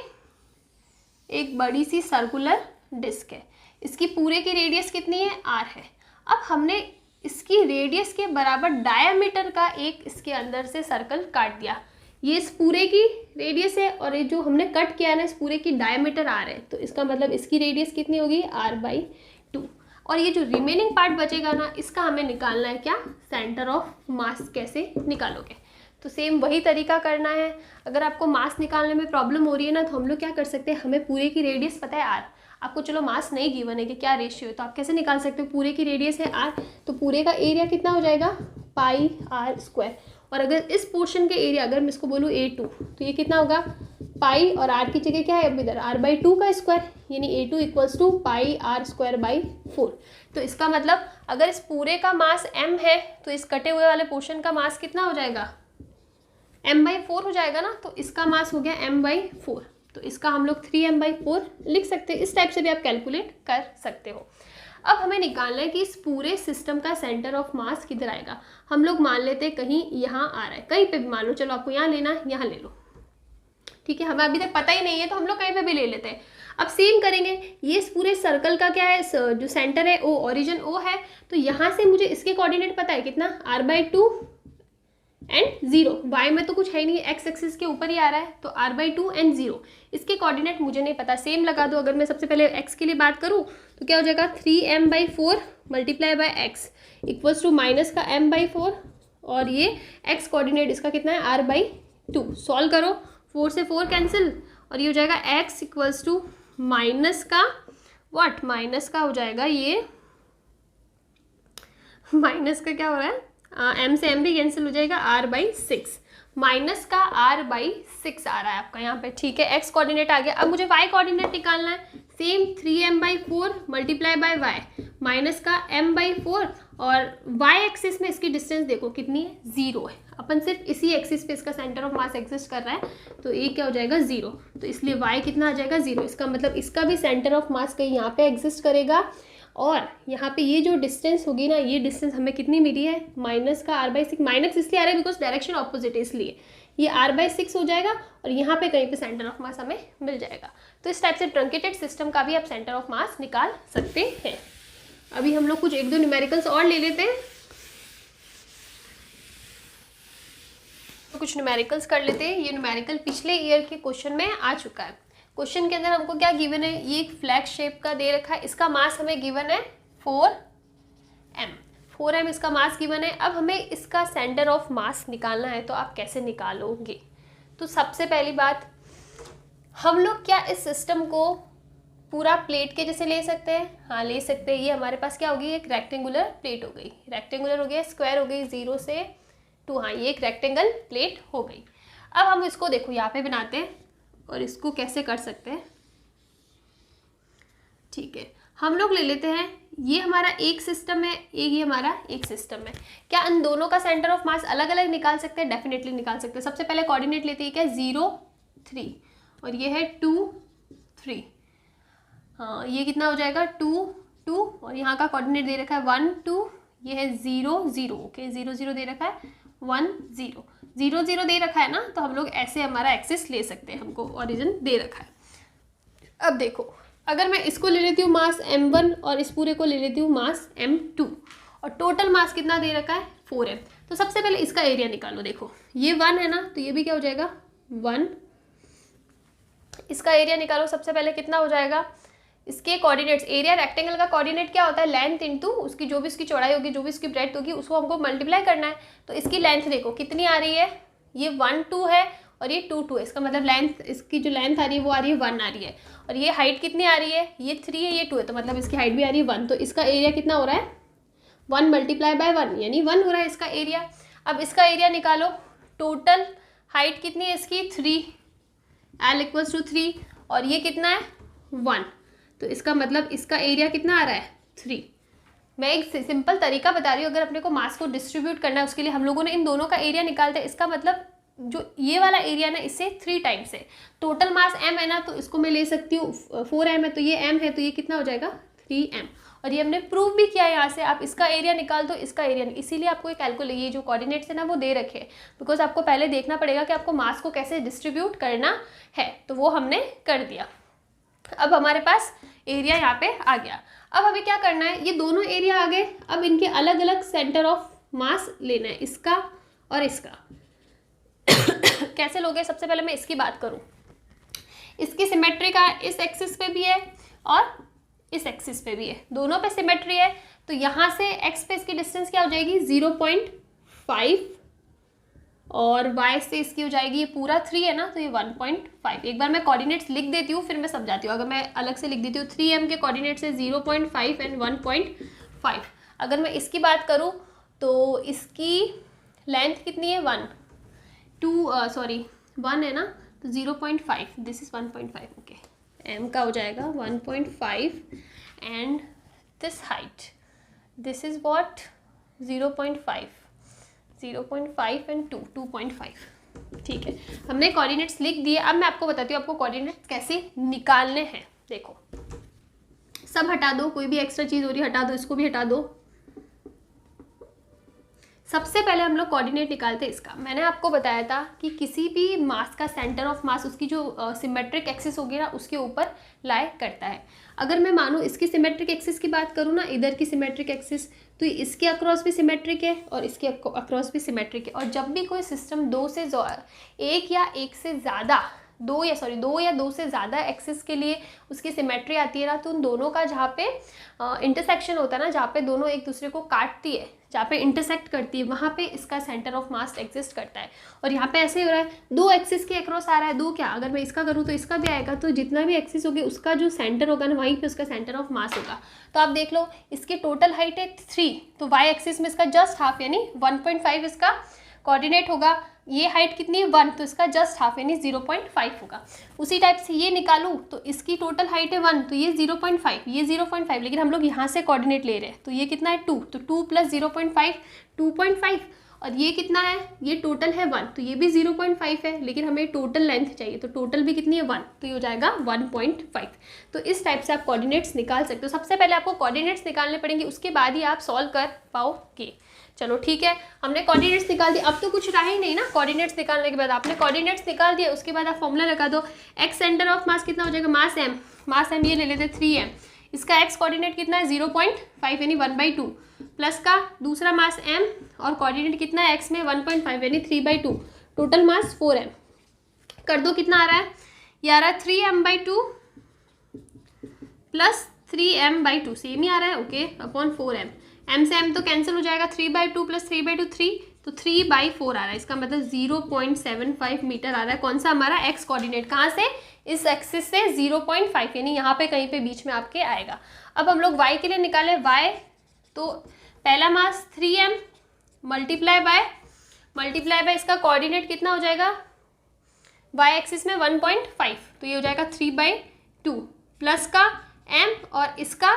एक बड़ी सी सर्कुलर डिस्क है। इसकी पूरे की रेडियस कितनी है? r है। अब हमने इसकी रेडियस के बराबर डायामीटर का एक इसके अंदर से सर्कल काट दिया। ये इस पूरे की रेडियस है और ये जो हमने कट किया है ना, इस पूरे की डायमीटर r है। तो इसका मतलब इसकी रेडियस कितनी होगी? r/2। और ये जो रिमेनिंग पार्ट बचेगा ना, इसका हमें निकालना है क्या? सेंटर ऑफ मास। कैसे निकालोगे? तो सेम वही तरीका करना है। अगर आपको मास निकालने में प्रॉब्लम हो रही है ना, तो हम लोग क्या कर सकते हैं, हमें पूरे की रेडियस पता है r, आपको चलो मास नहीं गिवन है कि क्या रेशियो है, तो आप कैसे निकाल सकते हो? पूरे की रेडियस है r, तो पूरे का एरिया कितना हो जाएगा? πr²। और अगर इस पोर्शन के एरिया, अगर मैं इसको बोलूँ a2, तो ये कितना होगा? पाई, और r की जगह क्या है अब इधर? r/2 का स्क्वायर, यानी a2 इक्वल्स टू πr²/4। तो इसका मतलब अगर इस पूरे का मास m है तो इस कटे हुए वाले पोर्शन का मास कितना हो जाएगा? m/4 हो जाएगा ना। तो इसका मास हो गया m/4, तो इसका हम लोग 3m/4 लिख सकते हैं। इस टाइप से भी आप कैलकुलेट कर सकते हो। अब हमें निकालना है कि इस पूरे सिस्टम का सेंटर ऑफ मास किधर आएगा। हम लोग मान लेते हैं कहीं यहाँ आ रहा है, कहीं पे भी मान लो, चलो आपको यहाँ लेना है, यहाँ ले लो, ठीक है, हमें अभी तक पता ही नहीं है तो हम लोग कहीं पे भी ले लेते हैं। अब सेम करेंगे, ये इस पूरे सर्कल का क्या है? जो सेंटर है ओ, ओरिजिन ओ है, तो यहाँ से मुझे इसके कोऑर्डिनेट पता है कितना? r/2 and 0। y में तो कुछ है ही नहीं, x एक्सिस के ऊपर ही आ रहा है, तो r/2 एंड 0। इसके कोऑर्डिनेट मुझे नहीं पता, सेम लगा दो। अगर मैं सबसे पहले x के लिए बात करूँ तो क्या हो जाएगा? 3m/4 multiply by x equals to minus का m/4, और ये x कोऑर्डिनेट इसका कितना है? r/2। सॉल्व करो, 4 से 4 कैंसिल, और ये हो जाएगा x इक्वल्स टू माइनस का व्हाट? माइनस का हो जाएगा, ये माइनस का क्या हो रहा है? m से m भी कैंसिल हो जाएगा, r/6। माइनस का r/6 आ रहा है आपका यहाँ पे, ठीक है। x कोऑर्डिनेट आ गया। अब मुझे y कोऑर्डिनेट निकालना है। Same 3m/4 multiply bye y minus का m/4, और y एक्सिस में इसकी डिस्टेंस देखो कितनी है? 0 है। अपन सिर्फ इसी एक्सिस पे इसका सेंटर ऑफ मास एग्जिस्ट कर रहा है, तो ये क्या हो जाएगा? 0। तो इसलिए y कितना आ जाएगा? 0। इसका मतलब इसका भी सेंटर ऑफ मास कहीं यहाँ पे एग्जिस्ट करेगा। और यहाँ पे ये जो डिस्टेंस होगी ना, ये डिस्टेंस हमें कितनी मिली है? माइनस का r/6। माइनस इसलिए आ रहा है बिकॉज डायरेक्शन ऑपोजिट है, इसलिए ये r/6 हो जाएगा, और यहाँ पे कहीं पे सेंटर ऑफ मास हमें मिल जाएगा। तो इस टाइप से ट्रंकेटेड सिस्टम का भी आप सेंटर ऑफ मास निकाल सकते हैं। अभी हम लोग कुछ 1-2 न्यूमेरिकल्स और ले लेते हैं। कुछ न्यूमेरिकल्स कर लेते हैं। ये न्यूमेरिकल पिछले ईयर के क्वेश्चन में आ चुका है। क्वेश्चन के अंदर हमको क्या गिवन है, ये एक फ्लैग शेप का दे रखा है, इसका मास हमें गिवन है 4m, 4m इसका मास गिवन है। अब हमें इसका सेंटर ऑफ मास निकालना है, तो आप कैसे निकालोगे? तो सबसे पहली बात, हम लोग क्या इस सिस्टम को पूरा प्लेट के जैसे ले सकते हैं? हाँ ले सकते हैं। ये हमारे पास क्या होगी, एक रेक्टेंगुलर प्लेट हो गई, रेक्टेंगुलर हो गया, स्क्वायर हो गई 0 से 2, हाँ ये एक रेक्टेंगल प्लेट हो गई। अब हम इसको देखो यहाँ पे बनाते हैं और इसको कैसे कर सकते हैं। ठीक है, हम लोग ले लेते हैं, ये हमारा एक सिस्टम है, ये हमारा एक सिस्टम है। क्या इन दोनों का सेंटर ऑफ मास अलग अलग निकाल सकते हैं? डेफिनेटली निकाल सकते हैं। सबसे पहले कोऑर्डिनेट लेते हैं, क्या 0 3 और ये है 2 3। हाँ ये कितना हो जाएगा 2 2 और यहाँ का कोऑर्डिनेट दे रखा है 1 2, ये है 0 0, ओके 0 0 दे रखा है 1 0 0 0 दे रखा है ना, तो हम लोग ऐसे हमारा एक्सिस ले सकते हैं, हमको ओरिजिन दे रखा है। अब देखो, अगर मैं इसको ले लेती हूँ मास m1 और इस पूरे को ले लेती हूँ मास m2 और टोटल मास कितना दे रखा है 4m, तो सबसे पहले इसका एरिया निकालो। देखो ये 1 है ना, तो ये भी क्या हो जाएगा 1, इसका एरिया निकालो। सबसे पहले कितना हो जाएगा, इसके कोऑर्डिनेट्स, एरिया रेक्टेंगल का कोऑर्डिनेट क्या होता है, लेंथ इनटू उसकी जो भी इसकी चौड़ाई होगी, जो भी इसकी ब्रेड्थ होगी, उसको हमको मल्टीप्लाई करना है। तो इसकी लेंथ देखो कितनी आ रही है, ये 1 2 है और ये 2 2 है, इसका मतलब लेंथ, इसकी जो लेंथ आ रही है वो आ रही है 1 आ रही है। और ये हाइट कितनी आ रही है, ये 3 है ये 2 है, तो मतलब इसकी हाइट भी आ रही है 1। तो इसका एरिया कितना हो रहा है 1 मल्टीप्लाई बाय 1 यानी 1 हो रहा है इसका एरिया। अब इसका एरिया निकालो, टोटल हाइट कितनी है इसकी 3, L इक्वल्स टू 3 और ये कितना है 1, तो इसका मतलब इसका एरिया कितना आ रहा है 3। मैं एक सिंपल तरीका बता रही हूँ, अगर अपने को मास को डिस्ट्रीब्यूट करना है उसके लिए हम लोगों ने इन दोनों का एरिया निकालता है। इसका मतलब जो ये वाला एरिया ना इससे 3 टाइम्स है। टोटल मास m है ना, तो इसको मैं ले सकती हूँ 4m है, तो ये m है, तो ये कितना हो जाएगा 3m। और ये हमने प्रूव भी किया यहाँ से। आप इसका एरिया निकाल दो, इसका एरिया, इसीलिए आपको ये कैलकुलेट, ये जो कोऑर्डिनेट्स है ना वो दे रखे हैं, बिकॉज आपको पहले देखना पड़ेगा कि आपको मास को कैसे डिस्ट्रीब्यूट करना है, तो वो हमने कर दिया। अब हमारे पास एरिया यहाँ पे आ गया। अब हमें क्या करना है, ये दोनों एरिया आ गए, अब इनके अलग अलग सेंटर ऑफ मास लेना है, इसका और इसका। कैसे लोगे, सबसे पहले मैं इसकी बात करूं, इसकी सिमेट्री का इस एक्सिस पे भी है और इस एक्सिस पे भी है, दोनों पे सिमेट्री है। तो यहाँ से एक्स पे इसकी डिस्टेंस क्या हो जाएगी 0.5 और y से इसकी हो जाएगी, ये पूरा 3 है ना, तो ये 1.5। एक बार मैं कोऑर्डिनेट्स लिख देती हूँ फिर मैं समझाती हूँ। अगर मैं अलग से लिख देती हूँ, 3m के कोऑर्डिनेट्स है 0.5 एंड 1.5। अगर मैं इसकी बात करूँ तो इसकी लेंथ कितनी है 1 है ना, तो 0.5, दिस इज 1.5, ओके। m का हो जाएगा 1.5 and this height, this is what 0.5 and 2.5। ठीक है, हमने कोऑर्डिनेट्स लिख दिए। अब मैं आपको बताती हूँ आपको कोऑर्डिनेट्स कैसे निकालने हैं। देखो सब हटा दो, कोई भी एक्स्ट्रा चीज़ हो रही है हटा दो, इसको भी हटा दो। सबसे पहले हम लोग कोऑर्डिनेट निकालते हैं इसका। मैंने आपको बताया था कि किसी भी मास का सेंटर ऑफ मास उसकी जो सिमेट्रिक एक्सिस होगी ना उसके ऊपर लाई करता है। अगर मैं मानूँ इसकी सिमेट्रिक एक्सिस की बात करूँ ना, इधर की सिमेट्रिक एक्सिस, तो इसके अक्रॉस भी सिमेट्रिक है और इसके अक्रॉस भी सिमेट्रिक है। और जब भी कोई सिस्टम दो या दो से ज़्यादा एक्सिस के लिए उसकी सिमेट्री आती है ना, तो उन दोनों का जहाँ पे इंटरसेक्शन होता है ना, जहाँ पे दोनों एक दूसरे को काटती है, जहाँ पे इंटरसेक्ट करती है, वहाँ पे इसका सेंटर ऑफ मास एग्जिस्ट करता है। और यहाँ पे ऐसे ही हो रहा है, दो एक्सिस के अक्रॉस आ रहा है, दो क्या, अगर मैं इसका करूँ तो इसका भी आएगा, तो जितना भी एक्सिस होगी उसका जो सेंटर होगा ना वहीं पे उसका सेंटर ऑफ मास होगा। तो आप देख लो इसकी टोटल हाइट है 3, तो वाई एक्सिस में इसका जस्ट हाफ यानी 1.5 इसका कोऑर्डिनेट होगा। ये हाइट कितनी है 1, तो इसका जस्ट हाफ यानी 0.5 होगा। उसी टाइप से ये निकालूँ तो इसकी टोटल हाइट है 1, तो ये 0.5, ये 0.5, लेकिन हम लोग यहाँ से कोऑर्डिनेट ले रहे हैं, तो ये कितना है 2, तो 2 + 0.5 2.5। और ये कितना है, ये टोटल है 1, तो ये भी 0.5 है, लेकिन हमें टोटल लेंथ चाहिए, तो टोटल भी कितनी है 1, तो ये हो जाएगा 1.5। तो इस टाइप से आप कोऑर्डिनेट्स निकाल सकते हो। सबसे पहले आपको कोऑर्डिनेट्स निकालने पड़ेंगे, उसके बाद ही आप सॉल्व कर पाओगे। चलो ठीक है, हमने कोऑर्डिनेट्स निकाल दिए, अब तो कुछ रहा ही नहीं ना। कोऑर्डिनेट्स निकालने के बाद आपने कोऑर्डिनेट्स निकाल दिए, उसके बाद आप फॉर्मूला लगा दो। एक्स सेंटर ऑफ मास कितना हो जाएगा, मास m ये ले लेते 3m, इसका एक्स कोऑर्डिनेट कितना है 0.5 यानी 1/2, प्लस का दूसरा मास m और कोऑर्डिनेट कितना है एक्स में 1.5 यानी 3/2, टोटल मास 4m। कर दो कितना आ रहा है, ये आ रहा है 3m/2 प्लस 3m/2, सेम ही आ रहा है, ओके, अपॉन 4m। m से m तो कैंसिल हो जाएगा, 3/2 प्लस 3/2 3, तो 3/4 आ रहा है। इसका मतलब 0.75 मीटर आ रहा है। कौन सा हमारा एक्स कोऑर्डिनेट, कहाँ से, इस एक्सिस से 0.5, यानी यहाँ पे कहीं पे बीच में आपके आएगा। अब हम लोग y के लिए निकाले, y तो पहला मास 3m मल्टीप्लाई बाय इसका कोऑर्डिनेट कितना हो जाएगा, y एक्सिस में 1.5, तो ये हो जाएगा 3/2 प्लस का m और इसका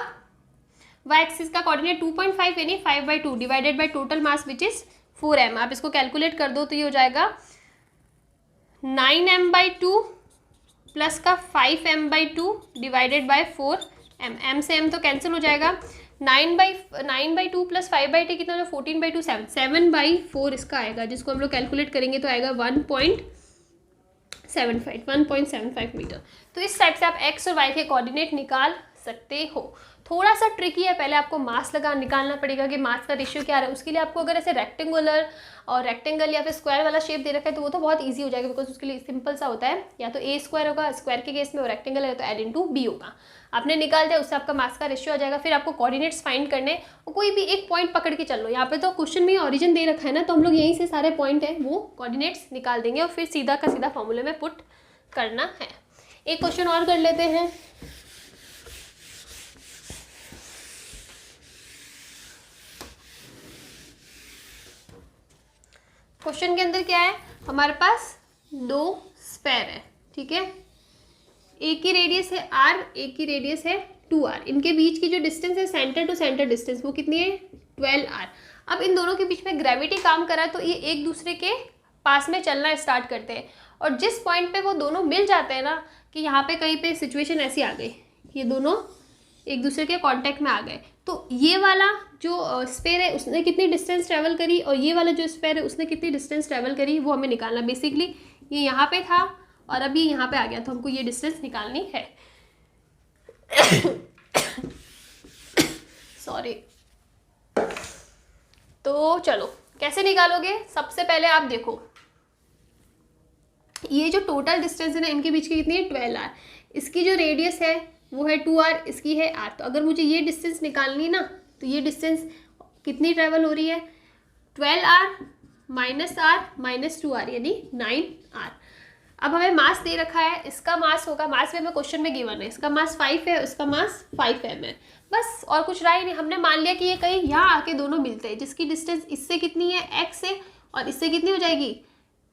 y एक्सिस का कोऑर्डिनेट 2.5 यानी 5/2 divided by total mass which is 4m। आप इसको कैलकुलेट कर दो तो ये हो जाएगा 9m/2 प्लस का 5m/2 divided by 4m। m से m तो कैंसिल हो जाएगा, 9/2 प्लस 5/2 कितना हो, 14/2 7, 7/4 इसका आएगा, जिसको हम लोग कैलकुलेट करेंगे तो आएगा 1.75 मीटर। तो इस टाइप से आप x और y के कोऑर्डिनेट निकाल सकते हो। थोड़ा सा ट्रिकी है, पहले आपको मास निकालना पड़ेगा कि मास का रेशियो क्या आ रहा है। उसके लिए आपको अगर ऐसे रेक्टेंगल या फिर स्क्वायर वाला शेप दे रखा है तो वो तो बहुत इजी हो जाएगा, बिकॉज उसके लिए सिंपल सा होता है, या तो a² होगा स्क्वायर के केस में, और रेक्टेंगल है तो a/b होगा। आपने निकाल दिया, उससे आपका मास का रेशियो आ जाएगा। फिर आपको कोऑर्डिनेट्स फाइंड करने, और कोई भी एक पॉइंट पकड़ के चल लो। यहाँ पे तो क्वेश्चन में ऑरिजिन दे रखा है ना, तो हम लोग यहीं से सारे पॉइंट है वो कोऑर्डिनेट्स निकाल देंगे और फिर सीधा का सीधा फॉर्मूले में पुट करना है। एक क्वेश्चन और कर लेते हैं। क्वेश्चन के अंदर क्या है, हमारे पास 2 स्फेयर है, ठीक है, एक की रेडियस है r, एक की रेडियस है 2r। इनके बीच की जो डिस्टेंस है सेंटर टू सेंटर डिस्टेंस वो कितनी है, 12r। अब इन दोनों के बीच में ग्रेविटी काम कर रहा है, तो ये एक दूसरे के पास में चलना स्टार्ट करते हैं, और जिस पॉइंट पे वो दोनों मिल जाते हैं ना, कि यहाँ पे कहीं पे सिचुएशन ऐसी आ गई, ये दोनों एक दूसरे के कांटेक्ट में आ गए, तो ये वाला जो स्फेयर है उसने कितनी डिस्टेंस ट्रैवल करी, और ये वाला जो स्फेयर है उसने कितनी डिस्टेंस ट्रैवल करी, वो हमें निकालना। बेसिकली ये यहाँ पे था और अब ये यहाँ पे आ गया, तो हमको ये डिस्टेंस निकालनी है। सॉरी। तो चलो कैसे निकालोगे, सबसे पहले आप देखो ये जो टोटल डिस्टेंस है ना, इनके बीच की कितनी है, 12r। इसकी जो रेडियस है वो है 2r, इसकी है r। तो अगर मुझे ये डिस्टेंस निकालनी ना, तो ये डिस्टेंस कितनी ट्रैवल हो रही है, 12r minus r minus 2r यानी 9r। अब हमें मास दे रखा है, इसका मास होगा, मास भी हमें क्वेश्चन में गिवन है, इसका मास 5 है, इसका मास 5m है, बस और कुछ रहा ही नहीं। हमने मान लिया कि ये कहीं यहाँ आके दोनों मिलते हैं, जिसकी डिस्टेंस इससे कितनी है, x है, और इससे कितनी हो जाएगी,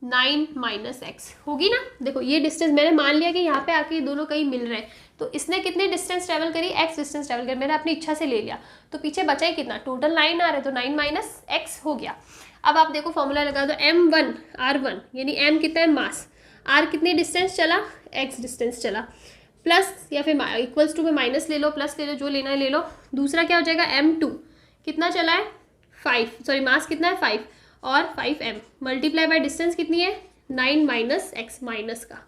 9 माइनस x होगी ना। देखो ये डिस्टेंस मैंने मान लिया कि यहाँ पे आके ये दोनों कहीं मिल रहे हैं, तो इसने कितनी डिस्टेंस ट्रैवल करी, x डिस्टेंस ट्रैवल करी, मैंने अपनी इच्छा से ले लिया, तो पीछे बचा ही कितना, टोटल 9 आ रहा है, तो 9 माइनस x हो गया। अब आप देखो फॉर्मूला लगा दो, m1 r1 यानी m कितना है, मास, r कितनी डिस्टेंस चला, x डिस्टेंस चला, प्लस या फिर इक्वल्स टू में माइनस ले लो, प्लस ले लो, जो लेना है ले लो। दूसरा क्या हो जाएगा, m2 कितना चला है, 5, सॉरी मास कितना है 5 और 5m मल्टीप्लाई बाय डिस्टेंस कितनी है, 9 माइनस x माइनस का।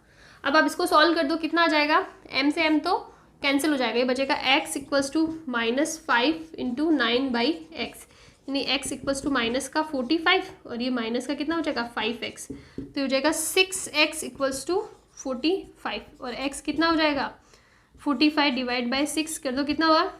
अब आप इसको सॉल्व कर दो, कितना आ जाएगा, m से m तो कैंसिल हो जाएगा, ये बचेगा x equals to -5 into 9 by x, यानी x इक्वल्स टू माइनस का 45 और ये माइनस का कितना हो जाएगा 5x, तो ये हो जाएगा 6x इक्वल्स टू 45 और x कितना हो जाएगा 45 डिवाइड बाय 6 कर दो, कितना हुआ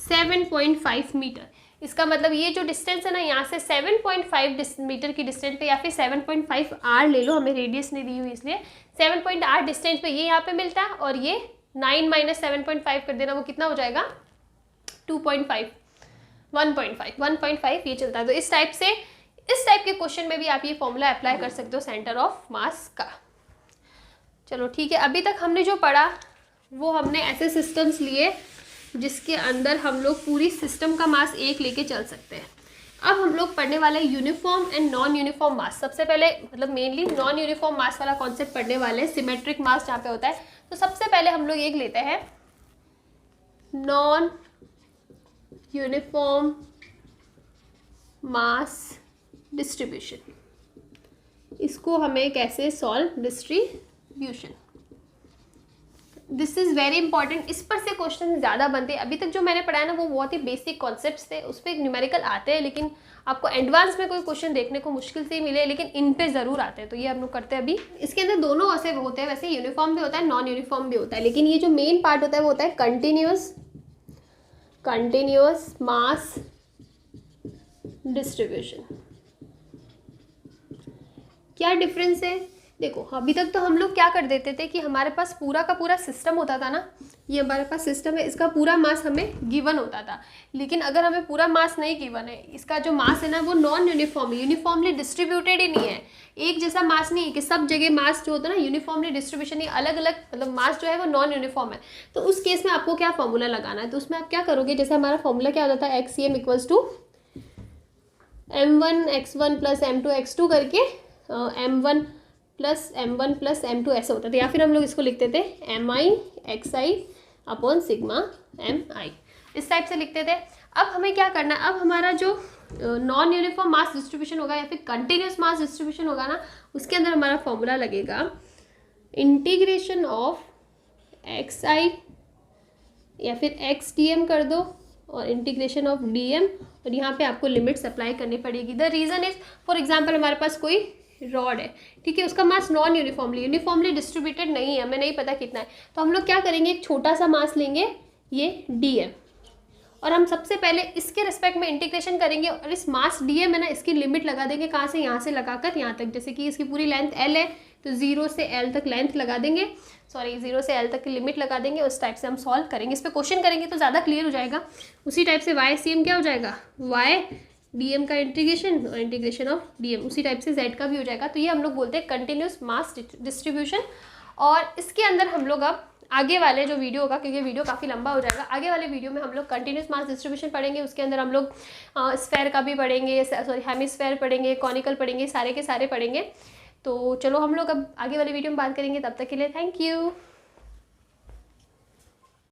7.5 मीटर। इसका मतलब ये जो डिस्टेंस है ना, यहाँ से 7.5 मीटर की डिस्टेंस पे, या फिर 7.5 r ले लो, हमें रेडियस नहीं दी हुई इसलिए 7.8 डिस्टेंस पे ये यहाँ पे मिलता है, और ये 9 माइनस 7.5 कर देना, वो कितना हो जाएगा 2.5 1.5 ये चलता है। तो इस टाइप के क्वेश्चन में भी आप ये फॉर्मूला अप्लाई कर सकते हो सेंटर ऑफ मास का। चलो ठीक है, अभी तक हमने जो पढ़ा वो हमने ऐसे सिस्टम्स लिए जिसके अंदर हम लोग पूरी सिस्टम का मास एक लेके चल सकते हैं। अब हम लोग पढ़ने वाले uniform and non uniform mass. सबसे पहले मतलब मेनली नॉन यूनिफॉर्म मास वाला कॉन्सेप्ट पढ़ने वाले हैं, सिमेट्रिक मास जहाँ पे होता है। तो सबसे पहले हम लोग एक लेते हैं नॉन यूनिफॉर्म मास डिस्ट्रीब्यूशन। इसको हमें कैसे solve, distribution this is very important, इस पर से क्वेश्चन ज़्यादा बनते हैं। अभी तक जो मैंने पढ़ाया ना वो बहुत ही बेसिक कॉन्सेप्ट्स थे, उस पर न्यूमेरिकल आते हैं, लेकिन आपको एडवांस में कोई क्वेश्चन देखने को मुश्किल से ही मिले, लेकिन इन पे ज़रूर आते हैं। तो ये हम लोग करते हैं अभी। इसके अंदर दोनों ऐसे होते हैं, वैसे यूनिफॉर्म भी होता है, नॉन यूनिफॉर्म भी होता है, लेकिन ये जो मेन पार्ट होता है वो होता है कंटिन्यूअस मास डिस्ट्रीब्यूशन। क्या डिफरेंस है? देखो, अभी तक तो हम लोग क्या कर देते थे कि हमारे पास पूरा का पूरा सिस्टम होता था ना, ये हमारे पास सिस्टम है, इसका पूरा मास हमें गिवन होता था। लेकिन अगर हमें पूरा मास नहीं गिवन है, इसका जो मास है ना वो नॉन यूनिफॉर्मली डिस्ट्रीब्यूटेड ही नहीं है, एक जैसा मास नहीं है कि सब जगह मास जो होता है ना यूनिफॉर्मली डिस्ट्रीब्यूशन, ही अलग अलग, मतलब मास जो है वो नॉन यूनिफॉर्म है। तो उस केस में आपको क्या फॉर्मूला लगाना है? तो उसमें आप क्या करोगे, जैसे हमारा फॉर्मूला क्या होता था, XCM equals to m1x1 plus m2x2 करके m1 plus m1 plus m2 ऐसा होता था, या फिर हम लोग इसको लिखते थे mi(xi) अपॉन सिग्मा mi, इस टाइप से लिखते थे। अब हमें क्या करना है, अब हमारा जो नॉन यूनिफॉर्म मास डिस्ट्रीब्यूशन होगा या फिर कंटिन्यूस मास डिस्ट्रीब्यूशन होगा ना, उसके अंदर हमारा फॉर्मूला लगेगा इंटीग्रेशन ऑफ xi या फिर x dm कर दो और इंटीग्रेशन ऑफ dm, और यहाँ पे आपको लिमिट्स अप्लाई करनी पड़ेगी। The reason is, for example हमारे पास कोई रॉड है, ठीक है, उसका मास नॉन यूनिफॉर्मली डिस्ट्रीब्यूटेड नहीं है, हमें नहीं पता कितना है, तो हम लोग क्या करेंगे, एक छोटा सा मास लेंगे, ये dm, और हम सबसे पहले इसके रिस्पेक्ट में इंटीग्रेशन करेंगे, और इस मास dm है ना, इसकी लिमिट लगा देंगे, कहाँ से, यहाँ से लगाकर यहाँ तक, जैसे कि इसकी पूरी लेंथ l है तो 0 से l तक लेंथ लगा देंगे, 0 से l तक की लिमिट लगा देंगे। उस टाइप से हम सॉल्व करेंगे, इस पर क्वेश्चन करेंगे तो ज़्यादा क्लियर हो जाएगा। उसी टाइप से YCM क्या हो जाएगा, y dm का इंटीग्रेशन और इंटीग्रेशन ऑफ dm, उसी टाइप से z का भी हो जाएगा। तो ये हम लोग बोलते हैं कंटिन्यूस मास डिस्ट्रीब्यूशन। और इसके अंदर हम लोग अब आगे वाले जो वीडियो होगा, क्योंकि वीडियो काफ़ी लंबा हो जाएगा, आगे वाले वीडियो में हम लोग कंटिन्यूस मास डिस्ट्रीब्यूशन पढ़ेंगे। उसके अंदर हम लोग स्फेयर का भी पढ़ेंगे, हेमिस्फेयर पढ़ेंगे, कॉनिकल पढ़ेंगे, सारे के सारे पढ़ेंगे। तो चलो हम लोग अब आगे वाले वीडियो में बात करेंगे, तब तक के लिए थैंक यू।